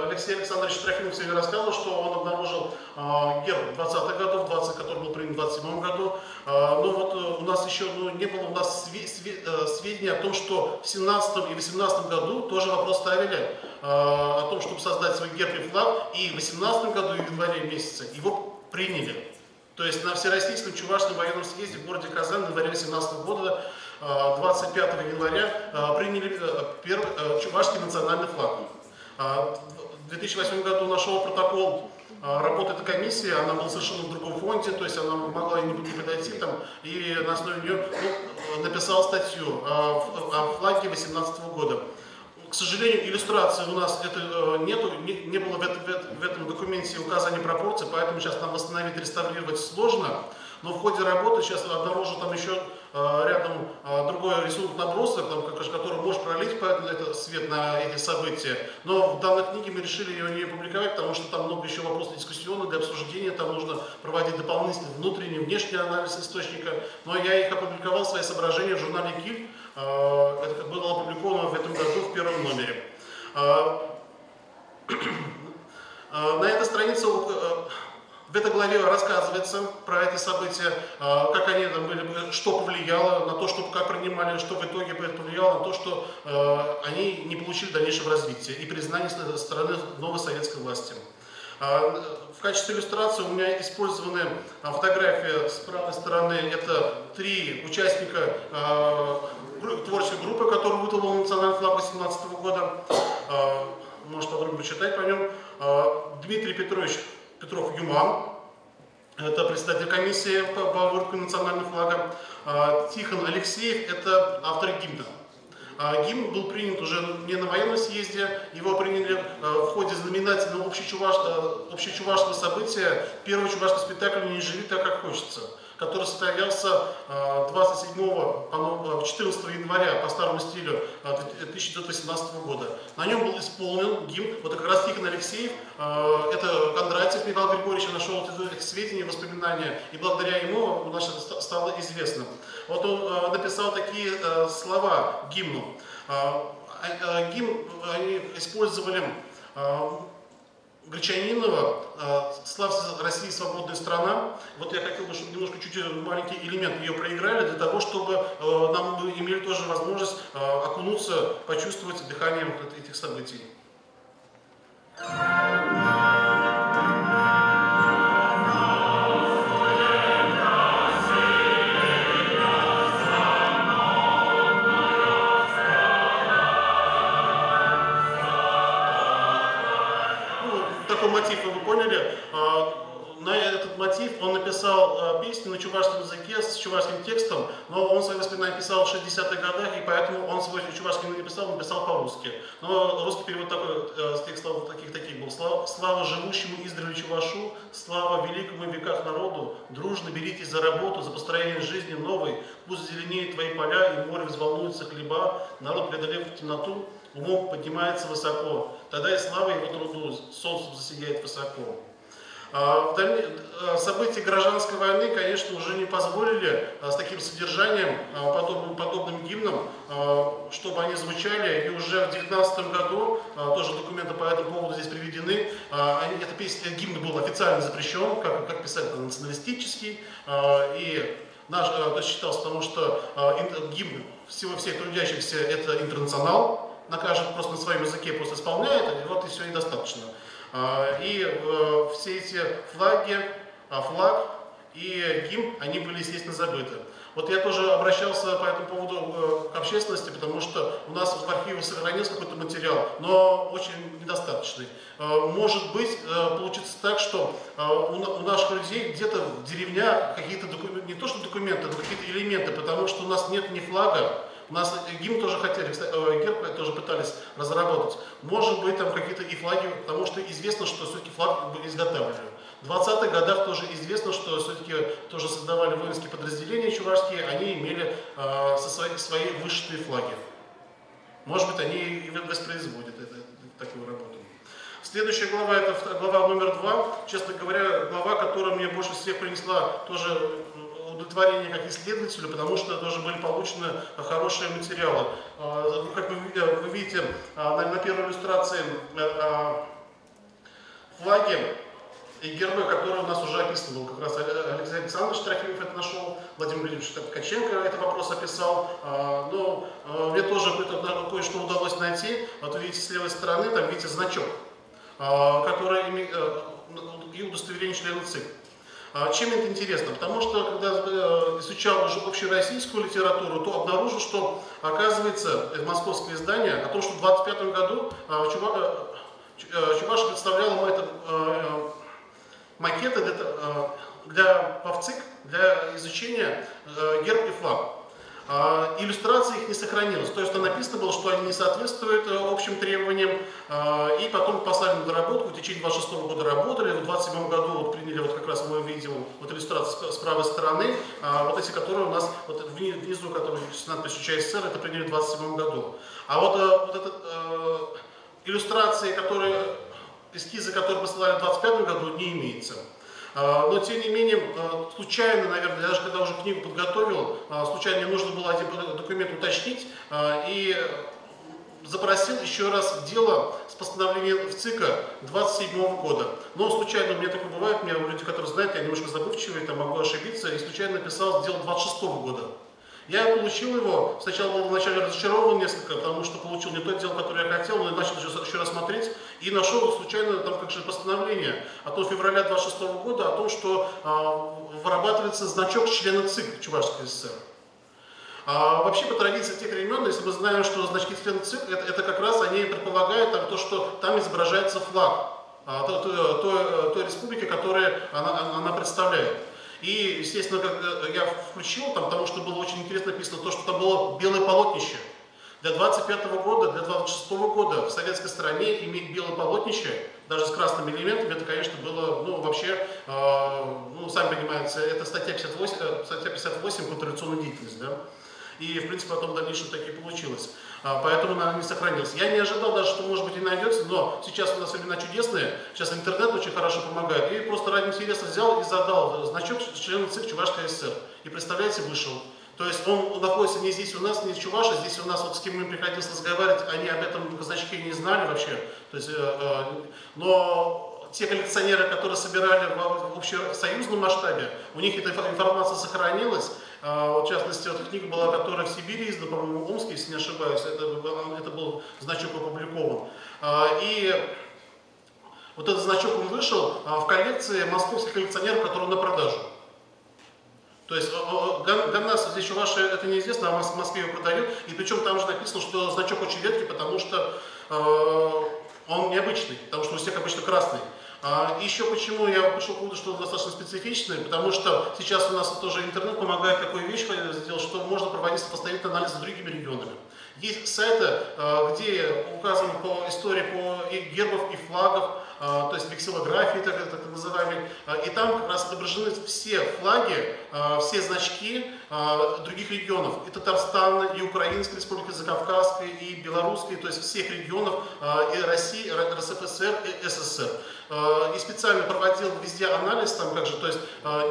Speaker 2: Алексей Александрович Трофимов сегодня рассказывал, что он обнаружил герб 20-х годов, который был принят в 27 году. Но вот у нас еще не было у нас сведений о том, что в 17 и 18 году тоже вопрос ставили о том, чтобы создать свой герб и флаг. И в 18 году, в январе месяце, его приняли. То есть на Всероссийском Чувашском военном съезде в городе Казань в январе 2018 года, 25 января, приняли первый чувашский национальный флаг. В 2008 году нашел протокол работы этой комиссии, она была совершенно в другом фонде, то есть она могла и не подойти там, и на основе нее написал статью о флаге 2018 года. К сожалению, иллюстрации у нас нету, не было в этом документе указания пропорций, поэтому сейчас нам восстановить, реставрировать сложно. Но в ходе работы сейчас обнаружил там еще рядом другой рисунок набросок, который может пролить свет на эти события. Но в данной книге мы решили ее не публиковать, потому что там много еще вопросов дискуссионных для обсуждения, там нужно проводить дополнительный внутренний, внешний анализ источника. Но я их опубликовал, свои соображения в журнале КИЛ. Это было опубликовано в этом году в первом номере. На этой странице, в этой главе рассказывается про эти события, как они там были, что повлияло на то, что, как принимали, что в итоге повлияло на то, что они не получили дальнейшего развития и признания со стороны новой советской власти. В качестве иллюстрации у меня использованы фотографии с правой стороны. Это 3 участника творческой группы, которая выдала национальный флаг 2018 года. Можете подробно почитать по нем. Дмитрий Петров-Юман, это председатель комиссии по выборке национального флага. Тихон Алексеев, это автор гимна. Гимн был принят уже не на военном съезде, его приняли в ходе знаменательного общечувашского события, первого чувашского спектакля «Не живи так, как хочется», который состоялся 14 января по старому стилю 1918 года. На нем был исполнен гимн, вот как раз Тихон Алексеев, это Кондратьев Михаил Григорьевич, нашел эти сведения, воспоминания, и благодаря ему у нас стало известно. Вот он написал такие слова гимну. Гимн они использовали Гречанинова, «Славься Россия, свободная страна». Вот я хотел бы, чтобы немножко чуть маленький элемент ее проиграли, для того, чтобы нам имели тоже возможность окунуться, почувствовать дыхание вот этих событий. Мотив, вы поняли, на этот мотив он написал песню на чувашском языке с чувашским текстом, но он свои воспоминания писал в 60-х годах, и поэтому он свой чувашский не написал, он писал по-русски. Но русский перевод такой, с текстов таких был. «Слава живущему издревле чувашу, слава великому в веках народу, дружно беритесь за работу, за построение жизни новой, пусть зеленеют твои поля, и море взволнуется хлеба, народ, преодолев темноту, умом поднимается высоко, тогда и слава его труду солнцем засияет высоко». События гражданской войны, конечно, уже не позволили с таким содержанием, подобным гимнам, чтобы они звучали. И уже в 2019 году, тоже документы по этому поводу здесь приведены, эта песня, гимн был официально запрещен, как писать, националистический. И наш считался, потому что гимн всех трудящихся это интернационал. На каждом просто на своем языке просто исполняет, и вот и все, и достаточно. И все эти флаги, флаг и гимн, они были, естественно, забыты. Вот я тоже обращался по этому поводу к общественности, потому что у нас в архиве сохранился какой-то материал, но очень недостаточный. Может быть, получится так, что у наших людей где-то в деревнях какие-то документы, не то что документы, но какие-то элементы, потому что у нас нет ни флага. У нас гимн тоже хотели, герб тоже пытались разработать. Может быть, там какие-то и флаги, потому что известно, что все-таки флаг изготавливали. В 20-х годах тоже известно, что все-таки тоже создавали воинские подразделения чувашские, они имели свои вышитые флаги. Может быть, они и воспроизводят такую работу. Следующая глава, это глава номер 2. Честно говоря, глава, которая мне больше всех принесла тоже удовлетворение как исследователю, потому что тоже были получены хорошие материалы. Как вы видите, на первой иллюстрации флаги и гербы, которые у нас уже описаны. Был как раз Алексей Александрович Трофимов это нашел, Владимир Ильич Ткаченко этот вопрос описал. Но мне тоже кое-что удалось найти. Вот видите, с левой стороны, там видите значок, который и удостоверение члена ЦИК. Чем это интересно? Потому что, когда изучал уже общероссийскую литературу, то обнаружил, что, оказывается, московское издание о том, что в 1925 году Чувашия представляла макеты в ЦИК для изучения герб и флаг. Иллюстрации их не сохранилось. То есть там написано было, что они не соответствуют общим требованиям. И потом послали на доработку. В течение 26 года работали. В 27 году вот приняли, вот как раз мы видим, вот иллюстрации с правой стороны. Вот эти, которые у нас вот внизу, которые с надписью ЧССР, это приняли в 27 году. А вот иллюстрации, эскизы, которые посылали в 25 году, не имеется. Но, тем не менее, случайно, наверное, даже когда уже книгу подготовил, случайно мне нужно было один документ уточнить и запросил еще раз дело с постановлением ЦИКа 27 года. Но случайно, у меня такое бывает, у меня люди, которые знают, я немножко забывчивый, там могу ошибиться, и случайно написал дело 26 года. Я получил его, сначала был вначале разочарован несколько, потому что получил не то дело, которое я хотел, но я начал еще раз смотреть и нашел случайно там как же постановление от февраля 26 года о том, что вырабатывается значок члена ЦИК Чувашской ССР. Вообще, по традиции тех времен, если мы знаем, что значки члена ЦИК, это как раз они предполагают то, что там изображается флаг той республики, которую она представляет. И, естественно, как я включил там, потому что было очень интересно написано то, что там было белое полотнище. Для 25 года, для 26 года в советской стране иметь белое полотнище, даже с красными элементами, это, конечно, было, вообще, сами понимаете, это статья 58 контрреволюционная деятельность, да? И, в принципе, потом в дальнейшем так и получилось. Поэтому она не сохранилась. Я не ожидал даже, что, может быть, и найдется, но сейчас у нас времена чудесные, сейчас интернет очень хорошо помогает. И просто ради интереса взял и задал значок члена ЦИК Чувашской ССР. И, представляете, вышел. То есть он находится не здесь у нас, не в Чувашии, здесь у нас, вот с кем им приходилось разговаривать, они об этом значке не знали вообще. То есть, но те коллекционеры, которые собирали в общесоюзном масштабе, у них эта информация сохранилась. Вот, в частности, вот книга была, которая в Сибири издана, по-моему, в Омске, если не ошибаюсь, это был значок опубликован. И вот этот значок он вышел в коллекции московских коллекционеров, которые на продажу. То есть для нас здесь Чувашия это неизвестно, а в Москве его продают. И причем там же написано, что значок очень редкий, потому что он необычный, потому что у всех обычно красный. Еще почему я пришел к выводу, что он достаточно специфичный, потому что сейчас у нас тоже интернет помогает такую вещь сделать, что можно проводить сопоставительный анализ с другими регионами. Есть сайты, где указано по истории по и гербов и флагов, то есть вексилографии, так называемые, и там как раз отображены все флаги, все значки других регионов, и Татарстана, и Украинской республики, Закавказской, и Белорусской, то есть всех регионов и России, РСФСР и СССР. И специально проводил везде анализ, там как же, то есть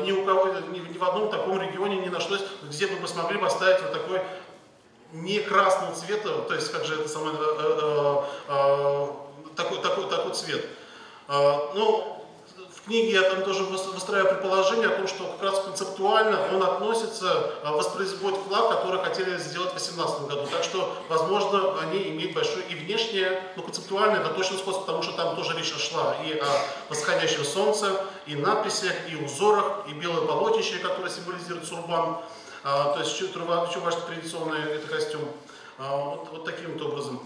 Speaker 2: ни у кого, ни в одном таком регионе не нашлось, где бы мы смогли поставить вот такой не красного цвета, то есть как же это самое, такой цвет. Ну, в книге я там тоже выстраиваю предположение о том, что как раз концептуально он относится, воспроизводит флаг, который хотели сделать в 2018 году. Так что, возможно, они имеют большое и внешнее, но концептуально это точно сходство, потому что там тоже речь шла и о восходящем солнце, и надписях, и узорах, и белое полотнище, которое символизирует сурбан. То есть чувашский традиционный это костюм. Вот таким вот образом.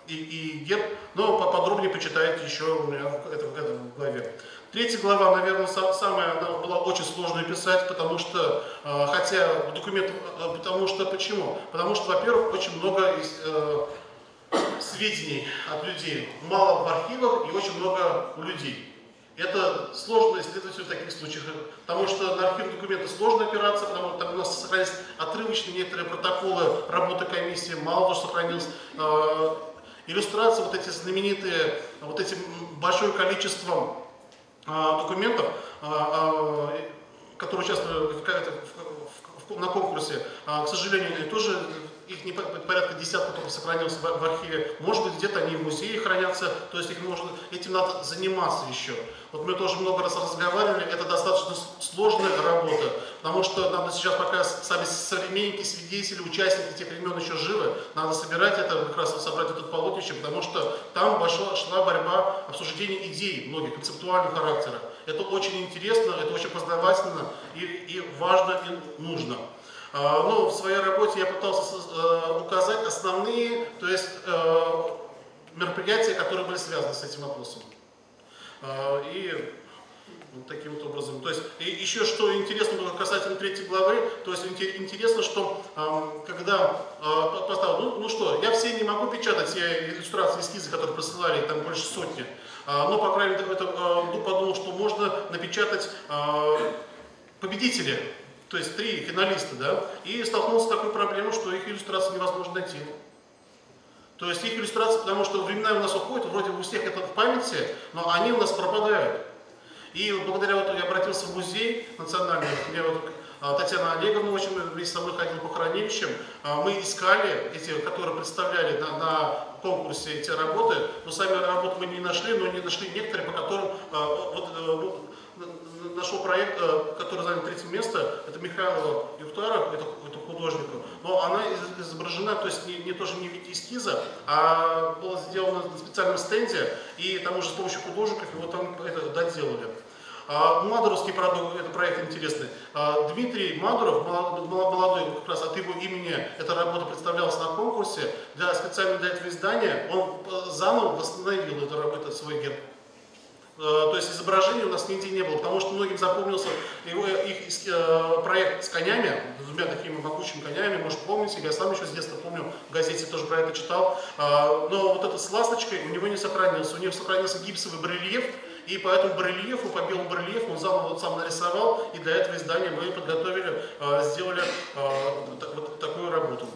Speaker 2: И герб, но поподробнее почитайте еще у меня это в главе. Третья глава, наверное, самая, она была очень сложная писать, потому что, хотя документ, потому что, почему? Потому что, во-первых, очень много сведений от людей, мало в архивах и очень много у людей. Это сложно исследовать в таких случаях, потому что на архив документы сложная операция, потому что там у нас сохранились отрывочные некоторые протоколы работы комиссии, мало того, что сохранилось. иллюстрации, вот эти знаменитые, вот этим большое количество документов, которые участвуют на конкурсе, к сожалению, тоже их не порядка десятка только сохранилось в архиве. Может быть, где-то они в музее хранятся, то есть этим надо заниматься еще. Вот мы тоже много раз разговаривали, это достаточно сложная работа, потому что надо сейчас, пока сами современники, свидетели, участники тех времен еще живы, надо собирать это, как раз собрать этот полотнище, потому что там шла борьба, обсуждение идей многих, концептуального характера. Это очень интересно, это очень познавательно и важно, и нужно. Но в своей работе я пытался указать основные, то есть мероприятия, которые были связаны с этим вопросом. И вот таким вот образом. То есть, и еще что интересно было касательно 3 главы, то есть интересно, что когда поставил, ну что, я все не могу печатать, все иллюстрации, эскизы, которые присылали, там больше сотни, но, по крайней мере, подумал, что можно напечатать победителей. То есть 3 финалиста, да, и столкнулся с такой проблемой, что их иллюстрации невозможно найти. То есть их иллюстрации, потому что времена у нас уходят, вроде у всех это в памяти, но они у нас пропадают. И благодаря вот я обратился в музей национальный, мне вот Татьяна Олеговна очень вместе со мной ходила по хранилищам, мы искали эти, которые представляли на конкурсе эти работы, но сами работы мы не нашли, но не нашли некоторые, по которым нашел проект, который занял 3-е место, это Михаила Юхтаров, это художник, но она изображена, то есть тоже не в виде эскиза, а была сделана на специальном стенде, и там уже с помощью художников его там это доделали. Мадуровский проект интересный. Дмитрий Мадуров, молодой, как раз от его имени эта работа представлялась на конкурсе, специально для этого издания он заново восстановил это свой герб. То есть изображений у нас нигде не было, потому что многим запомнился их проект с конями, с 2 такими могучими конями, может помните, я сам еще с детства помню, в газете тоже про это читал, но вот этот с ласточкой у него не сохранился, у него сохранился гипсовый барельеф, и по этому барельефу, по белому барельефу он сам нарисовал, и для этого издания мы подготовили, сделали вот такую работу.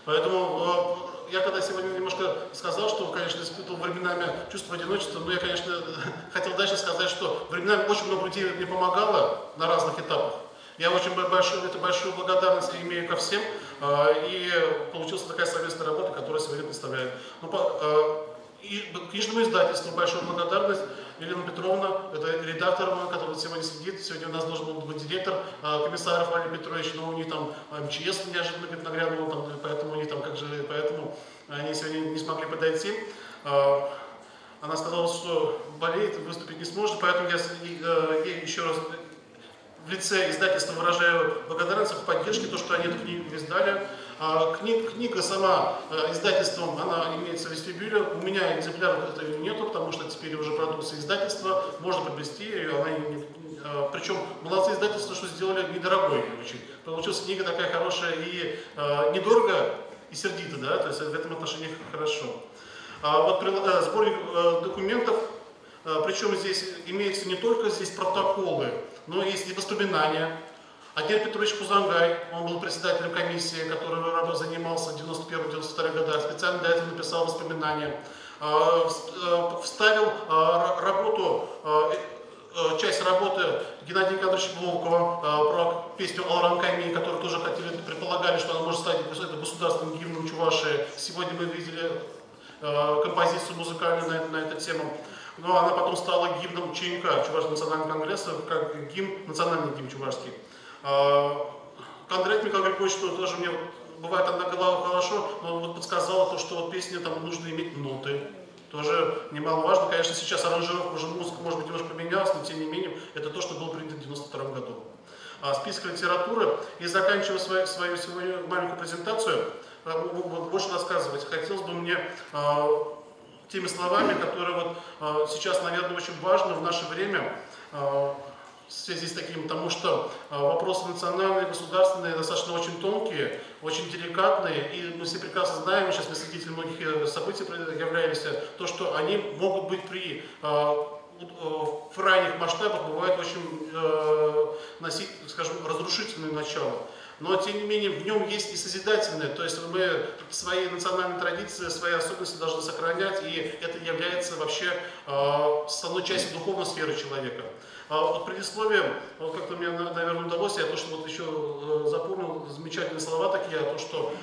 Speaker 2: Поэтому я когда сегодня немножко сказал, что, конечно, испытывал временами чувство одиночества, но я, конечно, хотел дальше сказать, что временами очень много людей мне помогало на разных этапах. Я очень большую благодарность имею ко всем, и получилась такая совместная работа, которую сегодня представляю. И книжному издательству большую благодарность. Елена Петровна, это редактор, который сегодня сидит. Сегодня у нас должен был быть директор Комиссаров Валерий Петрович, но у них там МЧС неожиданно нагрянул, поэтому они сегодня не смогли подойти. Она сказала, что болеет, выступить не сможет, поэтому я ей еще раз в лице издательства выражаю благодарность их поддержке, то, что они эту книгу издали. Книга сама издательством, она имеется в вестибюле. У меня экземпляров этого нету, потому что теперь уже продукция издательства, можно приобрести ее. Причем молодцы издательства, что сделали недорогой очень. Получилась книга такая хорошая и недорого, и сердито, да, то есть в этом отношении хорошо. Вот сборник документов, причем здесь имеются не только здесь протоколы, но есть и воспоминания. Адельберт Петрович Кузангай, он был председателем комиссии, который занимался в 91-92 годах, специально для этого написал воспоминания. Вставил часть работы Геннадия Николаевича Волкова про песню «Аларам Камень», которую тоже предполагали, что она может стать государственным гимном Чувашии. Сегодня мы видели композицию музыкальную на эту тему. Но она потом стала гимном ЧНК, Чувашского национального конгресса, как национальный гимн чувашский. Кондрат Михаил Григорьевич тоже мне бывает одна голова хорошо, но вот подсказала то, что вот песни там нужно иметь ноты. Тоже немаловажно. Конечно, сейчас аранжировка, уже музыка, может быть, немножко поменялась, но тем не менее, это то, что было принято в 1992 году. Список литературы. И заканчивая свою маленькую презентацию, больше рассказывать. Хотелось бы мне теми словами, которые вот сейчас, наверное, очень важны в наше время, в связи с таким, потому что вопросы национальные, государственные достаточно очень тонкие, очень деликатные, и мы все прекрасно знаем, сейчас мы свидетели многих событий являлись, то, что они могут быть в ранних масштабах, бывает очень носить, скажем, разрушительное начало. но тем не менее в нем есть и созидательное, то есть мы свои национальные традиции, свои особенности должны сохранять, и это является вообще основной частью духовной сферы человека. Вот предисловие, вот как-то мне, наверное, удалось, я то, что вот еще запомнил замечательные слова такие, то, что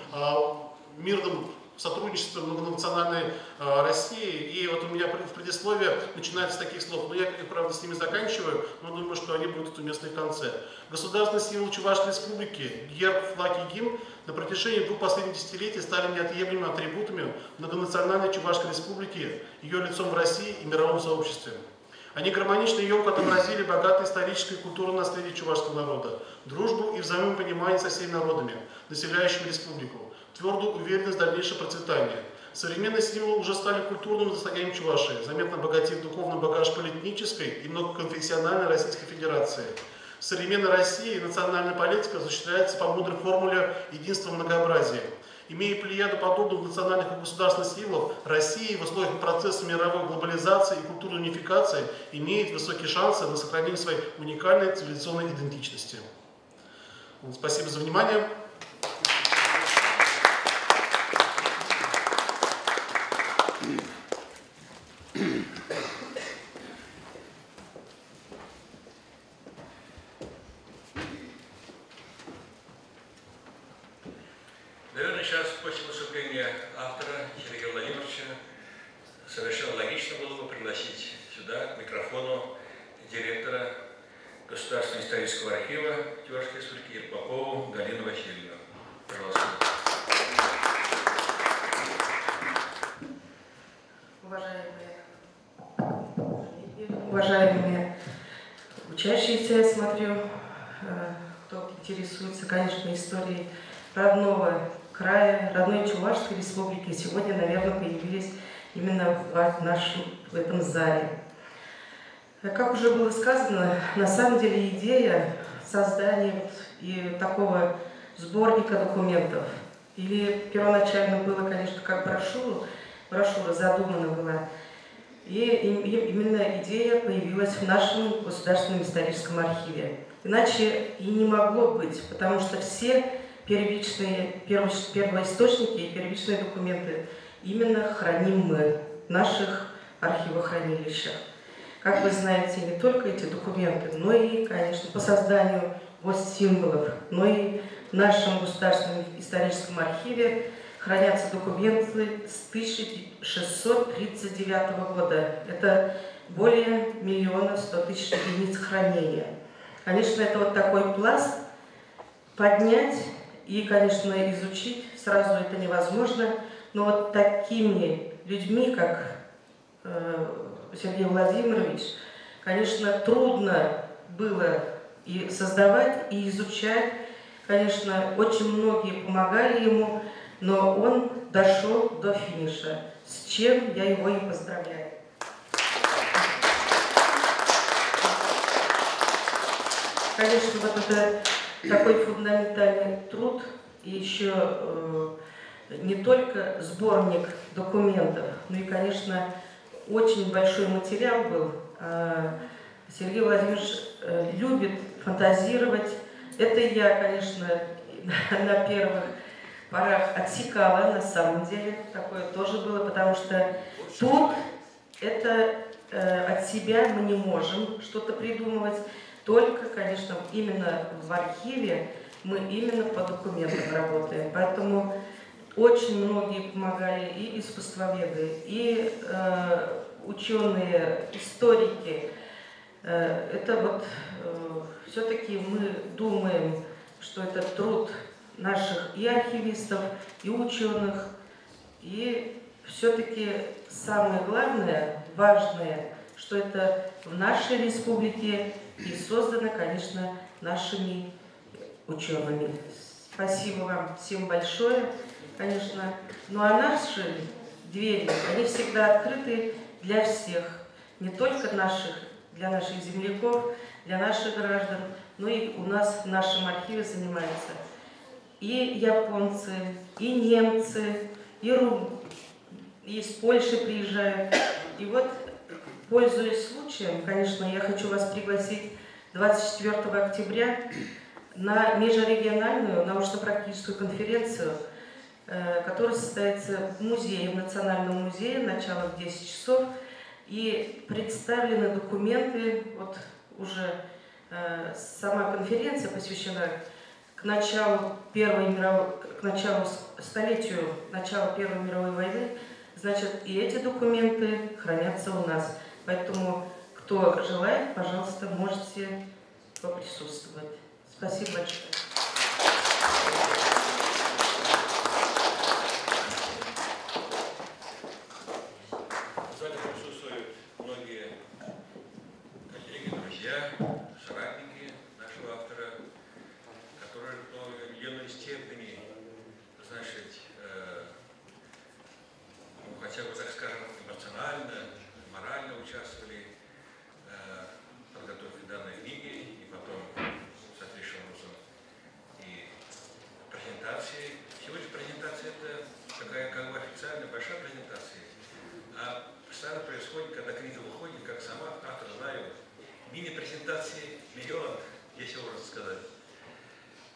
Speaker 2: мирным сотрудничеством многонациональной России. И вот у меня в предисловии начинается с таких слов. Но я, правда, с ними заканчиваю, но думаю, что они будут уместны в конце. Государственный символ Чувашской Республики, герб, флаг и гимн на протяжении 2 последних десятилетий стали неотъемлемыми атрибутами многонациональной Чувашской Республики, ее лицом в России и мировом сообществе. Они гармонично и емко отобразили богатое историческое и культурное наследие чувашского народа, дружбу и взаимопонимание со всеми народами, населяющими республику, твердую уверенность в дальнейшем процветании. Современные символы уже стали культурным достоянием Чувашии, заметно обогатив духовный багаж политической и многоконфессиональной Российской Федерации. В современной России национальная политика осуществляется по мудрой формуле единства в многообразии. Имея плеяду подобных национальных и государственных символов, Россия в условиях процесса мировой глобализации и культурной унификации имеет высокие шансы на сохранение своей уникальной цивилизационной идентичности. Спасибо за внимание.
Speaker 1: Наверное, сейчас после выступления автора Сергея Владимировича совершенно логично было бы пригласить сюда, к микрофону, директора Государственного исторического архива Чувашской Республики Ерпакову Галину Васильевну. Пожалуйста.
Speaker 6: Уважаемые учащиеся, я смотрю, кто интересуется, конечно, историей родного края, родной Чувашской Республики, сегодня, наверное, появились именно в этом зале. Как уже было сказано, на самом деле идея создания и такого сборника документов, или первоначально было, конечно, как брошюра задумана была, и именно идея появилась в нашем Государственном историческом архиве. Иначе и не могло быть, потому что все первоисточники и первичные документы именно храним мы в наших архивохранилищах. Как вы знаете, не только эти документы, но и, конечно, по созданию госсимволов, но и в нашем Государственном историческом архиве хранятся документы с 1639 года. Это более 1 100 000 единиц хранения. Конечно, это вот такой пласт. Поднять и, конечно, изучить сразу это невозможно. Но вот такими людьми, как Сергей Владимирович, конечно, трудно было и создавать, и изучать. Конечно, очень многие помогали ему, но он дошел до финиша, с чем я его и поздравляю. Конечно, вот это такой фундаментальный труд, и еще не только сборник документов, но и, конечно, очень большой материал был. Сергей Владимирович любит фантазировать. Это я, конечно, на первых порах отсекала, на самом деле. Такое тоже было, потому что тут это от себя мы не можем что-то придумывать. Только, конечно, именно в архиве мы именно по документам работаем. Поэтому очень многие помогали и искусствоведы, и ученые, историки. Это вот все-таки мы думаем, что это труд наших и архивистов, и ученых. И все-таки самое главное, важное, что это в нашей республике и создано, конечно, нашими учеными. Спасибо вам всем большое, конечно. Ну а наши двери, они всегда открыты для всех, не только для наших земляков, для наших граждан, но и у нас в нашем архиве занимаются и японцы, и немцы, и из Польши приезжают. И вот, пользуясь случаем, конечно, я хочу вас пригласить 24 октября на межрегиональную научно-практическую конференцию, которая состоится в музее, в Национальном музее, начало в 10 часов. И представлены документы, вот уже сама конференция посвящена к началу столетию начала Первой мировой войны. Значит, и эти документы хранятся у нас. Поэтому, кто желает, пожалуйста, можете поприсутствовать. Спасибо большое.
Speaker 1: В зале присутствуют многие коллеги, друзья, соратники нашего автора, которые в определенной степени, значит, хотя бы, так скажем, эмоционально, морально участвовали в подготовке данной книги и потом соответствующим образом и презентации. Сегодня презентация это такая как бы официальная большая презентация, а постоянно происходит, когда книга выходит, как сама автор знает, мини-презентации миллион, если можно сказать.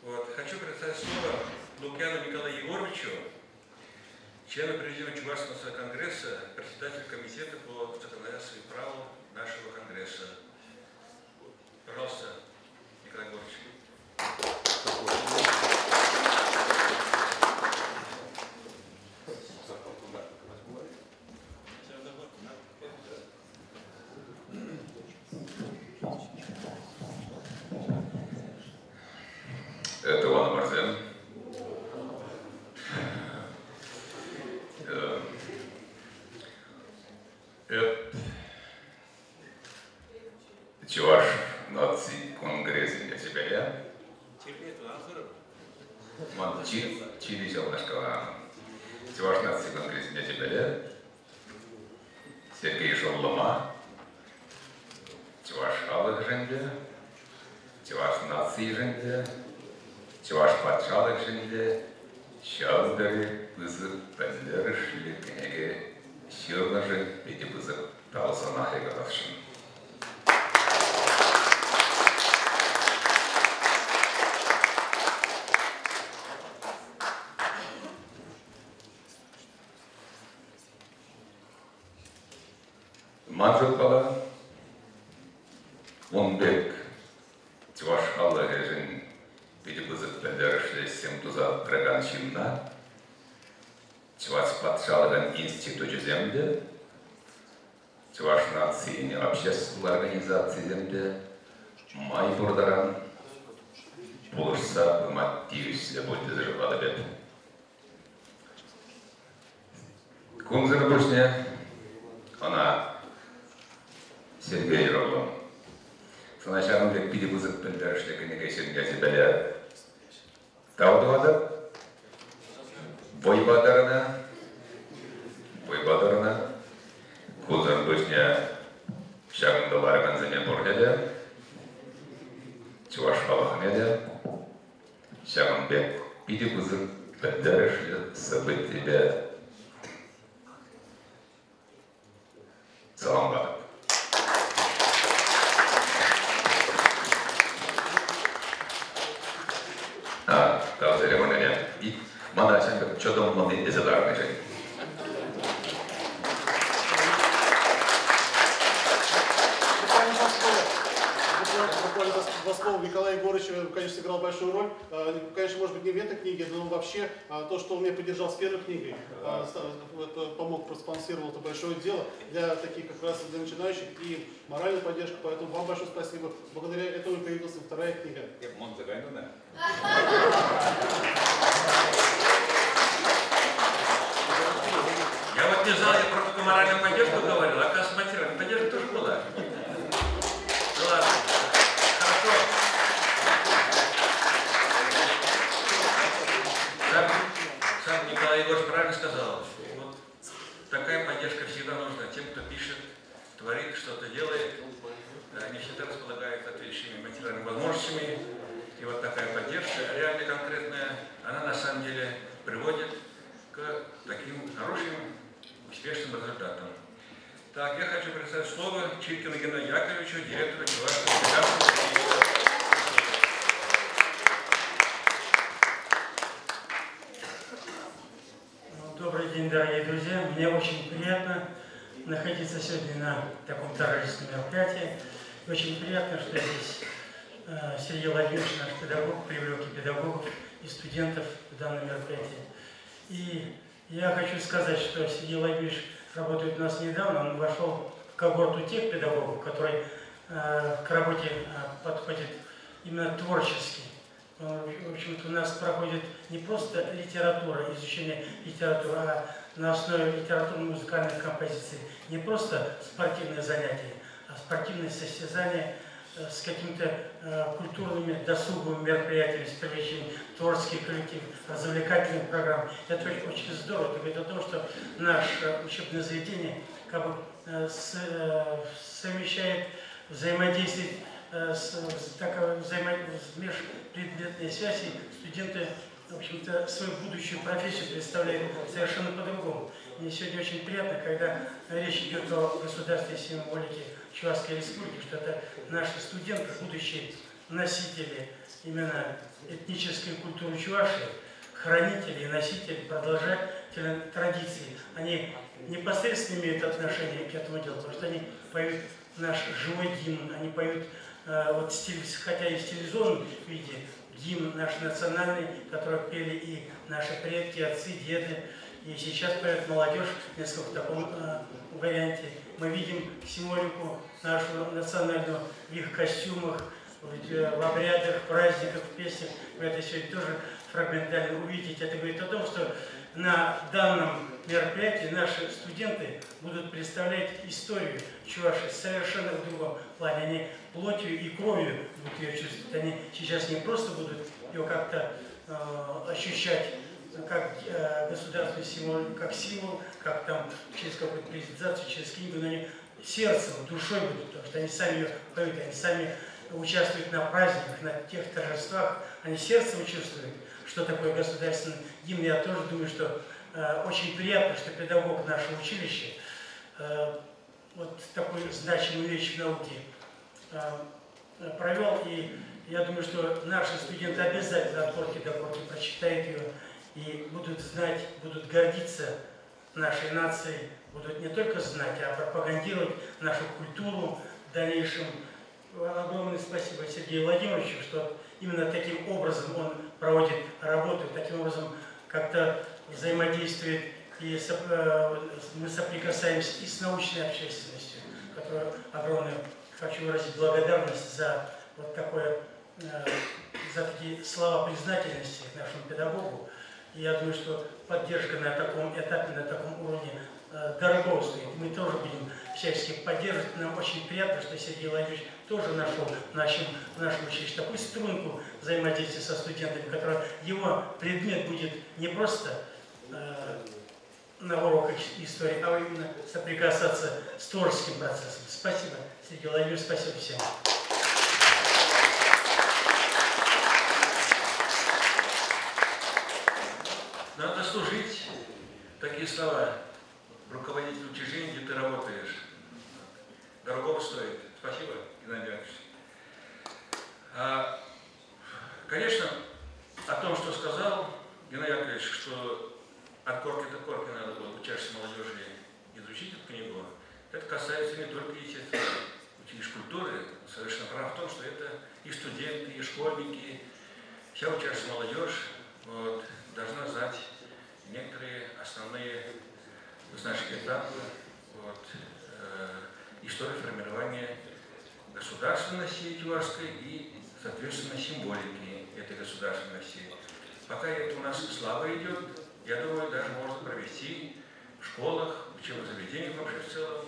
Speaker 1: Вот. Хочу представить слово Лукьяну Николаю Егоровичу, члену Президиума Чувашского конгресса, председатель комитета по законодательству и праву нашего конгресса. Пожалуйста, Николай Егорович.
Speaker 7: Это Иван Марзен. Чуваш наци конгресс для себя. Чили Челнашкова. Чуваш наци конгресс для себя. Сергей Шоллома. Чуваш халык женде. Чуваш наци женде. Чуваш патшалык женде. Шалдары вызы пәлдері шілі кенеге шырна жын беті вызы талсана хегадавшын. Манжыл бала, он бек чуваш халыгы жын беті вызы пәлдері шілі сем туза драган шынна. Чуваш патшалыгын институты земде, Чуваш нации общественной организации земде, май бурдаран, полушса мативис для будет заживала бед. Кунзер Бушня, она Сергей Роллом. Сначала как перебузок пендершли книга Сергея Зибеля. Таудовада, Войбадарана, Кунзер Бушня, Шагандалар Канзаня Бургеля, Чуваш Халахмеля, Шагамбек перебузок пендершли события. Саламбат. Kalau ceremonia ini, mana saya coba membuat desain ini.
Speaker 2: Буквально два слова. Николай Егорович, конечно, сыграл большую роль. Конечно, может быть, не в этой книге, но вообще то, что он меня поддержал с первой книгой, помог, проспонсировал, это большое дело для таких как раз для начинающих и моральная поддержка. Поэтому вам большое спасибо. Благодаря этому появилась вторая книга.
Speaker 1: Я вот не знал, я про такую моральную поддержку говорил, а оказывается, материальная поддержка тоже была. Ну ладно, хорошо. Сам Николай Егорович правильно сказал. Вот такая поддержка всегда нужна тем, кто пишет, творит, что-то делает. Они всегда располагают соответствующими материальными возможностями. И вот такая поддержка, реально конкретная, она на самом деле приводит к таким хорошим, успешным результатам. Так, я хочу представить слово Чиркину Геннадию Яковлевичу, директору Чувашского государственного.
Speaker 8: Мне очень приятно находиться сегодня на таком торжественном мероприятии. Очень приятно, что здесь Сергей Владимирович, наш педагог, привлек и педагогов, и студентов в данное мероприятие. И я хочу сказать, что Сергей Владимирович работает у нас недавно, он вошел в когорту тех педагогов, которые к работе подходят именно творчески. В общем-то, у нас проходит не просто литература, изучение литературы, а на основе литературно-музыкальных композиций. Не просто спортивные занятия, а спортивные состязания с какими-то культурными досуговыми мероприятиями, с привлечением творческих коллективов, развлекательных программ. Это очень здорово. Это говорит о том, что наше учебное заведение как бы совмещает, взаимодействует межпредметной связи. Студенты, в общем-то, свою будущую профессию представляют совершенно по-другому. Мне сегодня очень приятно, когда речь идет о государственной символике Чувашской Республики, что это наши студенты, будущие носители именно этнической культуры Чувашии, хранители и носители, продолжатели традиций. Они непосредственно имеют отношение к этому делу, потому что они поют наш живой гимн, они поют, хотя и в стилизованном виде, гимн наш национальный, который пели и наши предки, отцы, деды. И сейчас поет молодежь несколько в таком варианте. Мы видим символику нашу национальную в их костюмах, в обрядах, праздниках, в песнях. Вы это сегодня тоже фрагментально увидите. Это говорит о том, что на данном мероприятии наши студенты будут представлять историю Чувашии совершенно в другом плане. Они плотью и кровью будут ее чувствовать. Они сейчас не просто будут ее как-то ощущать как государственный символ, как символ, как там через какую-то презентацию, через книгу, но они сердцем, душой будут, потому что они сами ее поют, они сами участвуют на праздниках, на тех торжествах, они сердцем чувствуют, что такое государственный гимн. Я тоже думаю, что очень приятно, что педагог нашего училища вот такую значимую вещь в науке провел, и я думаю, что наши студенты обязательно от корки до корки прочитают ее и будут знать, будут гордиться нашей нацией, будут не только знать, а пропагандировать нашу культуру в дальнейшем. Огромное спасибо Сергею Владимировичу, что именно таким образом он проводит работу, таким образом как-то взаимодействует, и мы соприкасаемся и с научной общественностью, которую огромную хочу выразить благодарность за вот такое, за такие слова признательности нашему педагогу. И я думаю, что поддержка на таком этапе, на таком уровне дорого стоит. Мы тоже будем всячески поддерживать. Нам очень приятно, что Сергей Владимирович тоже нашел в нашем училище такую струнку взаимодействия со студентами, которая его предмет будет не просто на уроках истории, а именно соприкасаться с творческим процессом. Спасибо, Сергей Владимирович, спасибо всем.
Speaker 1: Надо служить. Такие слова. Руководитель учреждения, где ты работаешь. Дорого стоит. Спасибо, Геннадий Иванович. Конечно, о том, что сказал Геннадий Яковлевич, что от корки до корки надо было учащейся молодежи изучить эту книгу, это касается не только, естественно, училищ культуры, совершенно прав в том, что это и студенты, и школьники, вся учащаяся молодежь должна знать некоторые основные этапы истории формирования государственности чувашской и, соответственно, символики этой государственности. Пока это у нас слабо идет, я думаю, даже можно провести в школах, в учебных заведениях вообще в целом,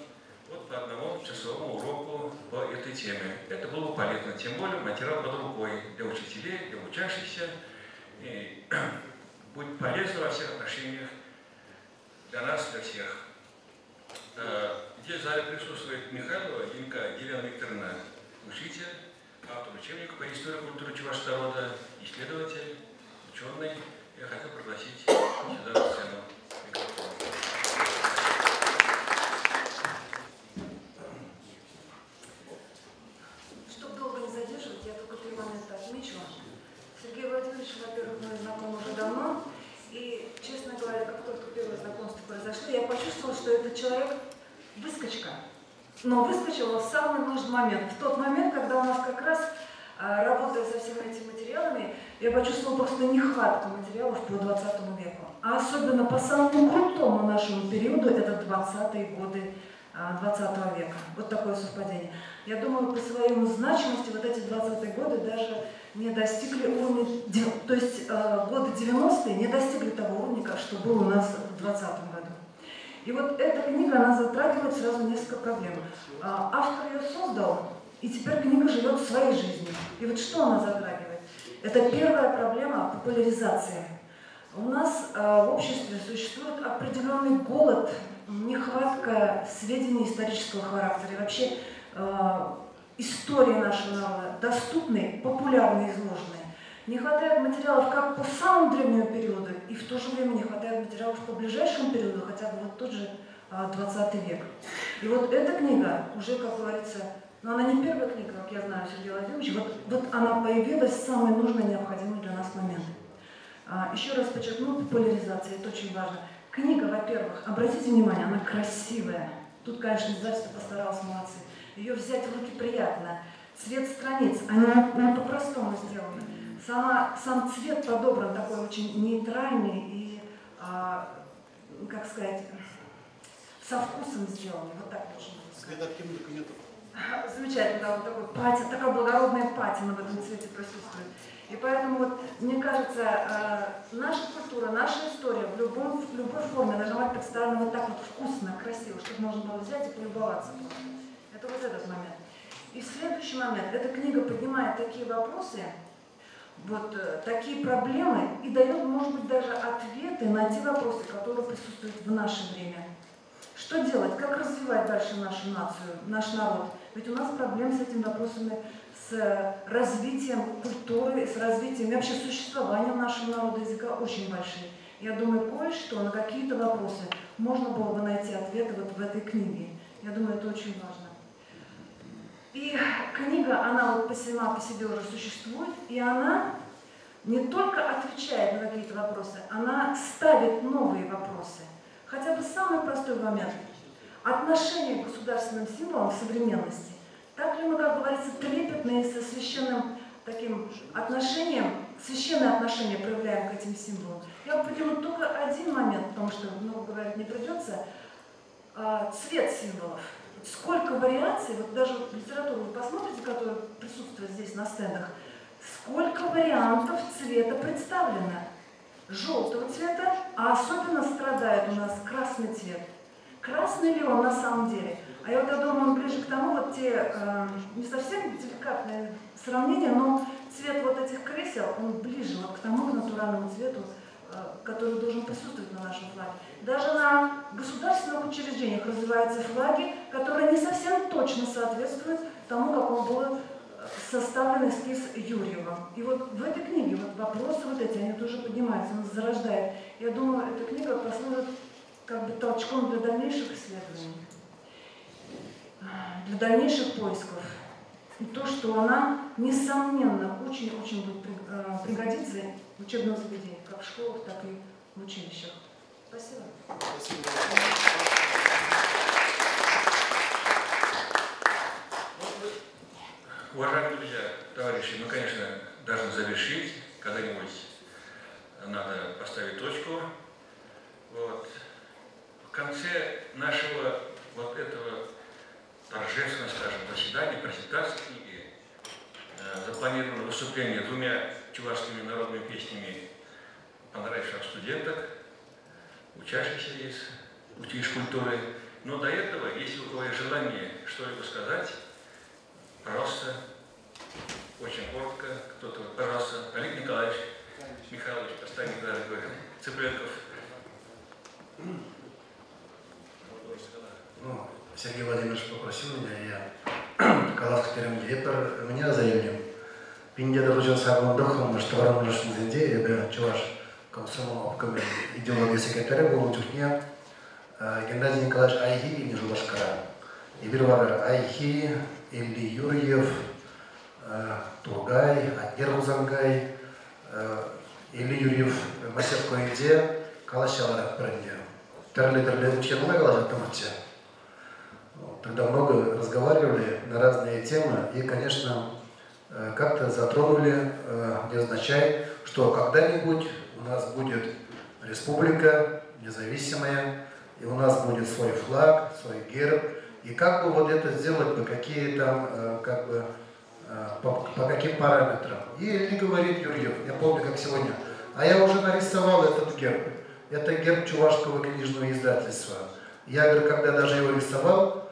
Speaker 1: по одному часовому уроку по этой теме. Это было бы полезно, тем более материал под рукой для учителей, для учащихся. И будет полезно во всех отношениях для нас, для всех. Здесь в зале присутствует Михайлова Елена Викторовна, учитель, автор учебника по истории культуры чувашского народа, исследователь, ученый. Я хотел пригласить сюда на сцену микрофон.
Speaker 9: Чтобы долго не задерживать, я только 3 момента отмечу. Сергей Владимирович, во-первых, мы знакомы уже давно. И, честно говоря, как только первое знакомство произошло, я почувствовала, почувствовала, что этот человек выскочка. Но выскочила в самый нужный момент. В тот момент, когда у нас как раз, работая со всеми этими материалами, я почувствовала просто нехватку материалов по 20 веку. А особенно по самому крутому нашему периоду, это 20-е годы 20 века. Вот такое совпадение. Я думаю, по своей значимости вот эти 20-е годы даже не достигли уровня, то есть годы 90-е не достигли того уровня, что было у нас в 20 году. И вот эта книга, она затрагивает сразу несколько проблем. Автор ее создал, и теперь книга живет своей жизнью. И вот что она затрагивает? Это первая проблема популяризации. У нас в обществе существует определенный голод, нехватка сведений исторического характера. И вообще истории нашего народа доступны, популярны, изложены. Не хватает материалов как по самому древнему периоду, и в то же время не хватает материалов по ближайшему периоду, хотя бы вот тот же 20 век. И вот эта книга уже, как говорится, но она не первая книга, как я знаю, Сергей Владимирович, вот она появилась в самый нужный, необходимый для нас момент. Еще раз подчеркну, популяризация, это очень важно. Книга, во-первых, обратите внимание, она красивая. Тут, конечно, издательство постаралось, молодцы. Ее взять в руки приятно. Цвет страниц, она по-простому сделана. Сам цвет подобран такой очень нейтральный и, как сказать, со вкусом сделанный. Вот так можно сказать.
Speaker 2: Цвет активных документов.
Speaker 9: Замечательно, да, вот такой патина, такая благородная патина в этом цвете присутствует. И поэтому, вот, мне кажется, наша культура, наша история в любой форме должна быть представлена вот так вот вкусно, красиво, чтобы можно было взять и полюбоваться. Это вот этот момент. И в следующий момент эта книга поднимает такие вопросы, вот такие проблемы и дает, может быть, даже ответы на те вопросы, которые присутствуют в наше время. Что делать? Как развивать дальше нашу нацию, наш народ? Ведь у нас проблемы с этими вопросами, с развитием культуры, с развитием вообще существования нашего народа, языка очень большие. Я думаю, кое-что на какие-то вопросы можно было бы найти ответы вот в этой книге. Я думаю, это очень важно. И книга, она вот сама по себе уже существует, и она не только отвечает на какие-то вопросы, она ставит новые вопросы. Хотя бы самый простой момент. Отношение к государственным символам в современности. Так ли мы, как говорится, трепетные со священным таким отношением, священное отношение проявляем к этим символам? Я подниму только один момент, потому что много говорить не придется. Цвет символов. Сколько вариаций, вот даже литературу вы посмотрите, которая присутствует здесь на стендах, сколько вариантов цвета представлено. Желтого цвета, а особенно страдает у нас красный цвет. Красный ли он на самом деле? А я думаю, он ближе к тому, вот те не совсем деликатные сравнения, но цвет вот этих кресел, он ближе вот к тому натуральному цвету, который должен присутствовать на нашем флаге. Даже на государственных учреждениях развиваются флаги, которые не совсем точно соответствуют тому, как он был составлен эскиз Юрьева. И вот в этой книге вот вопросы вот эти, они тоже поднимаются, он зарождает. Я думаю, эта книга послужит как бы толчком для дальнейших исследований, для дальнейших поисков. И то, что она, несомненно, очень-очень будет пригодиться в учебном заведении, как в школах, так и в училищах. Спасибо.
Speaker 1: Уважаемые друзья, товарищи, мы, конечно, должны завершить. Когда-нибудь надо поставить точку. Вот. В конце нашего вот этого торжественного, скажем, заседания, презентации книги, запланировано выступление двумя чувашскими народными песнями понравившихся студенток, учащихся из училища культуры. Но до этого, если у кого есть желание что-либо сказать, пожалуйста, очень коротко, кто-то, пожалуйста, Олег Николаевич Михайлович, Остальник Цыпленков.
Speaker 2: Ну, Сергей Владимирович попросил меня, я Калавский директор, меня заявлен. Пинде дорожил сагон дохом, что ворон нашел зенде, я чуваш комсомол обкомы идеология секретаря был чухня Геннадий Николаевич Айхи и Жулашкара. И бирвара Айхи, Илли Юрьев, Тургай, Атнер Илли Юрьев, Масевко Иде, Калашалара Пренде.
Speaker 10: Тогда много разговаривали на разные темы и, конечно, как-то затронули невзначай, что когда-нибудь у нас будет республика независимая, и у нас будет свой флаг, свой герб, и как бы вот это сделать, по какие там, по каким параметрам. И Илья говорит, Юрьев, я помню, как сегодня, а я уже нарисовал этот герб. Это герб Чувашского книжного издательства. Я, говорю, когда даже его рисовал,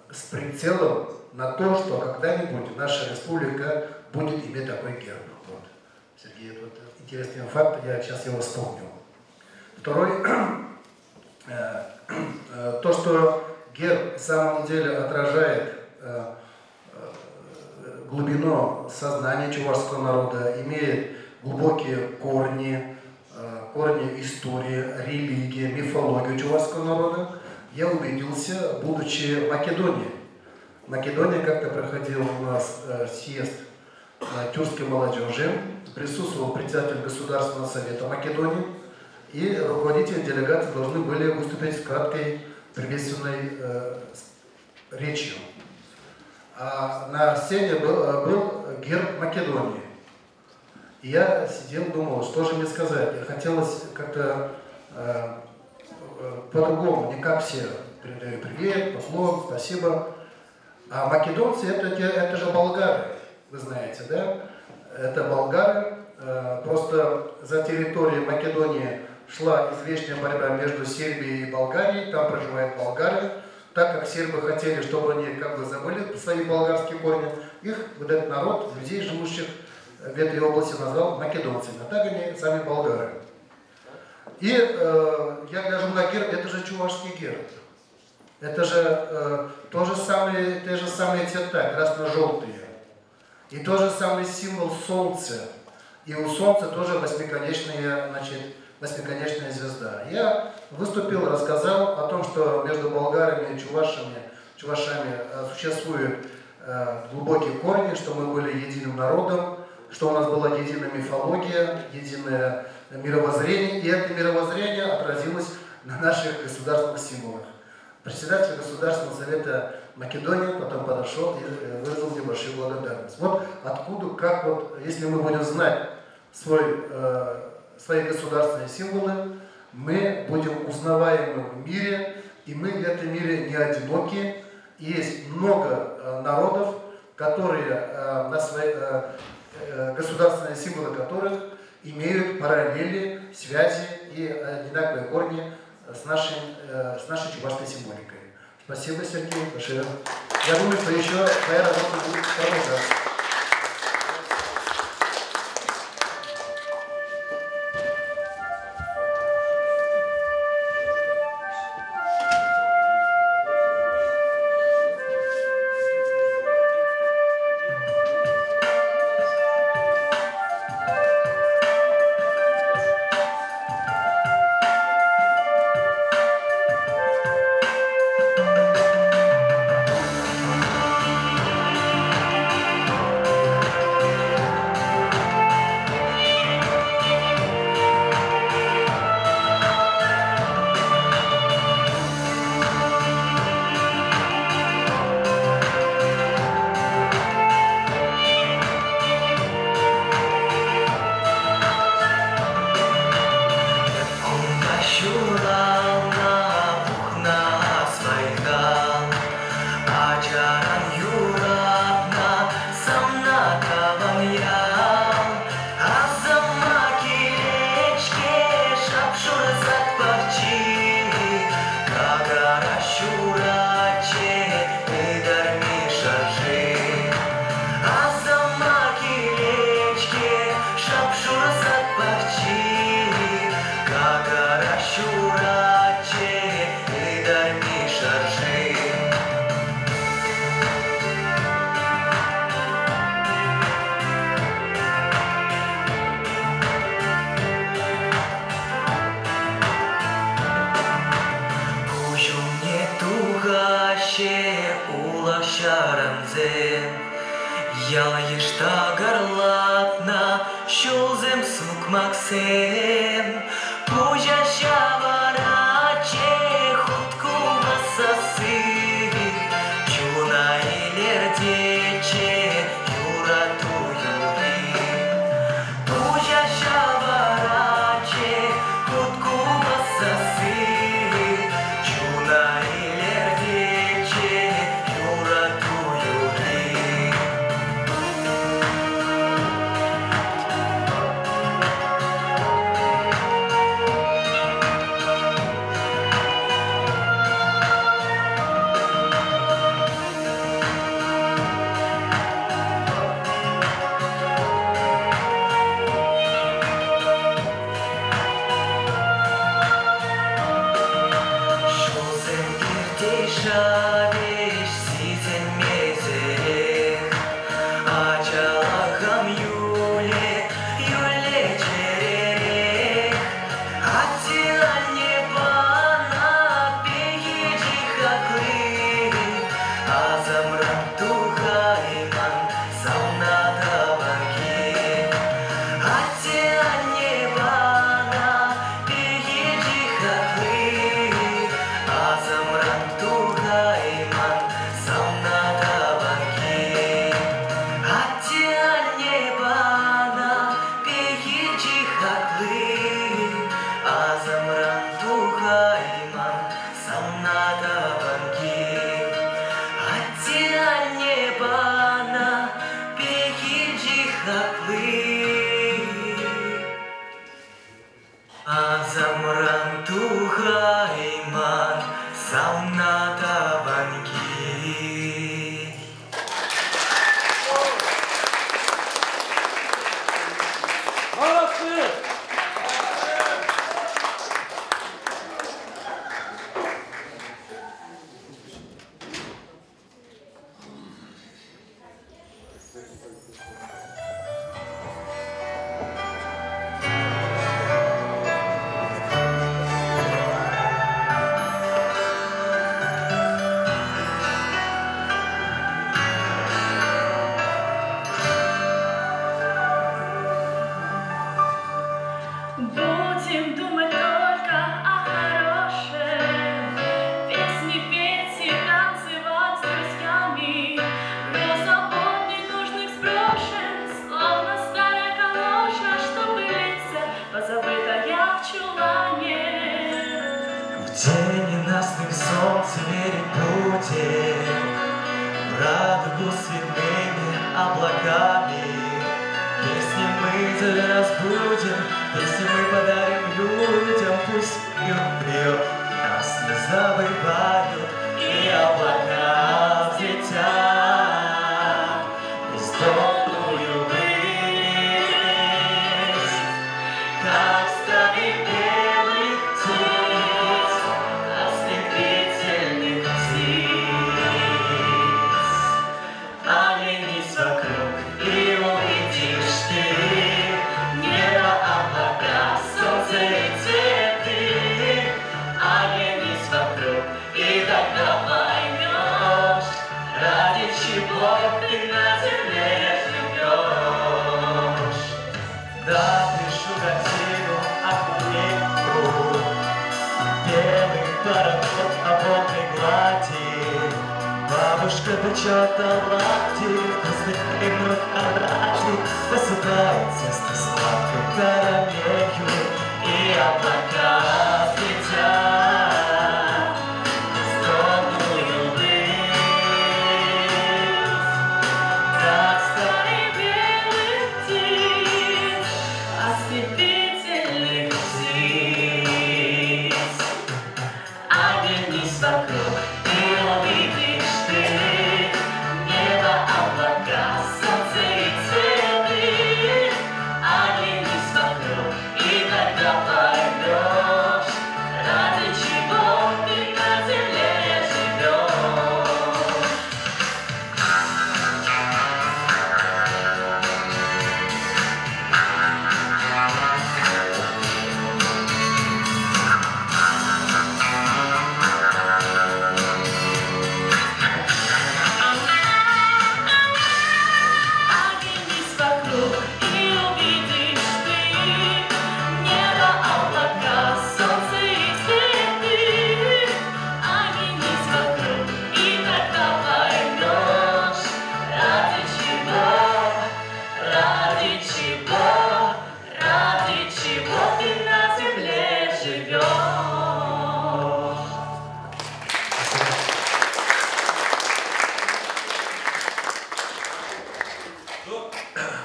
Speaker 10: с прицелом на то, что когда-нибудь наша республика будет иметь такой герб. Вот. Сергей, вот интересный факт, я сейчас его вспомнил. Второй, то, что герб в самом деле отражает глубину сознания чувашского народа, имеет глубокие корни, корни истории, религии, мифологии чувашского народа, я убедился, будучи в Македонии. В Македонии как-то проходил у нас съезд тюркской молодежи, присутствовал председатель Государственного совета Македонии, и руководители делегации должны были выступить с краткой приветственной речью. А на сцене был герб Македонии. И я сидел, думал, что же мне сказать. Хотелось как-то по-другому, не как все. Передаю привет, поклон, спасибо. А македонцы это же болгары, вы знаете, да? Это болгары. Просто за территорией Македонии шла извечная борьба между Сербией и Болгарией. Там проживают болгары. Так как сербы хотели, чтобы они как бы забыли свои болгарские корни, их вот этот народ, людей, живущих в этой области, назвал македонцами. А так они сами болгары. И я гляжу на герб, это же чувашский герб. Это же те же самые цвета, красно-желтые. И тот же самый символ солнца. И у солнца тоже восьмиконечная звезда. Я выступил, рассказал о том, что между болгарами и чувашами существуют глубокие корни, что мы были единым народом, что у нас была единая мифология, единое мировоззрение, и это мировоззрение отразилось на наших государственных символах. Председатель Государственного совета Македонии потом подошел и выразил мне большую благодарность. Вот откуда, как вот, если мы будем знать свои государственные символы, мы будем узнаваемы в мире, и мы в этом мире не одиноки. Есть много народов, которые на свои государственные символы которых имеют параллели, связи и одинаковые корни с нашей чувашской символикой. Спасибо, Сергей, большое. Я думаю, что еще твоя работа будет продолжаться.
Speaker 11: Ялайышта гарлатна, шулзем сук максем,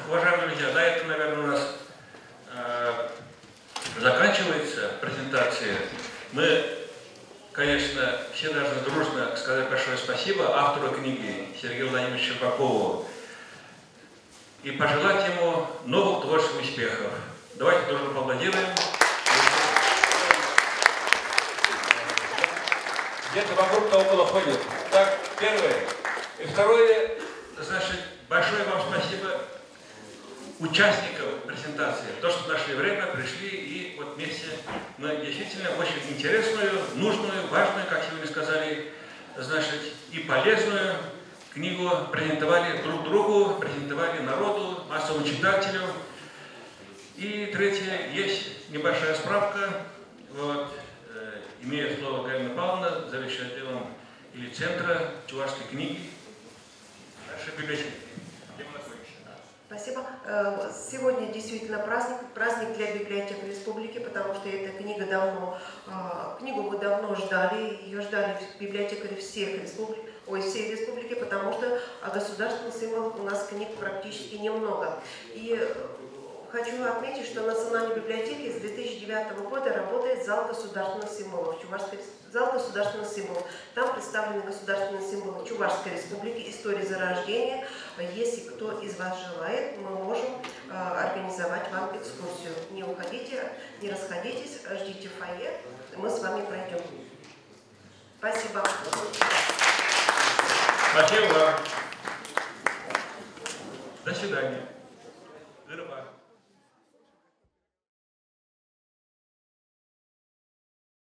Speaker 1: уважаемые друзья, на этом, наверное, у нас заканчивается презентация. Мы, конечно, все должны дружно сказать большое спасибо автору книги Сергею Владимировичу Щербакову и пожелать ему новых творческих успехов. Давайте дружно поаплодируем. Где-то вокруг около ходит. Так, первое. И второе, значит, большое вам спасибо участникам презентации. То, что нашли время, пришли и вот вместе мы действительно очень интересную, нужную, важную, как сегодня сказали, значит, и полезную книгу презентовали друг другу, презентовали народу, массовому читателю. И третье, есть небольшая справка. Вот, имею слово Галина Павловна, завещателем или центра чувашской книги нашей библиотеки.
Speaker 11: Спасибо. Сегодня действительно праздник для библиотек республики, потому что эта книга книгу мы давно ждали, ее ждали библиотекари всей республики, потому что о государственных символах у нас книг практически немного. И хочу отметить, что в Национальной библиотеке с 2009 года работает зал государственных символов, зал государственных символов. Там представлены государственные символы Чувашской республики, истории зарождения. Если кто из вас желает, мы можем организовать вам экскурсию. Не уходите, не расходитесь, ждите в фойе, мы с вами пройдем. Спасибо.
Speaker 1: Спасибо. До свидания. Здорово.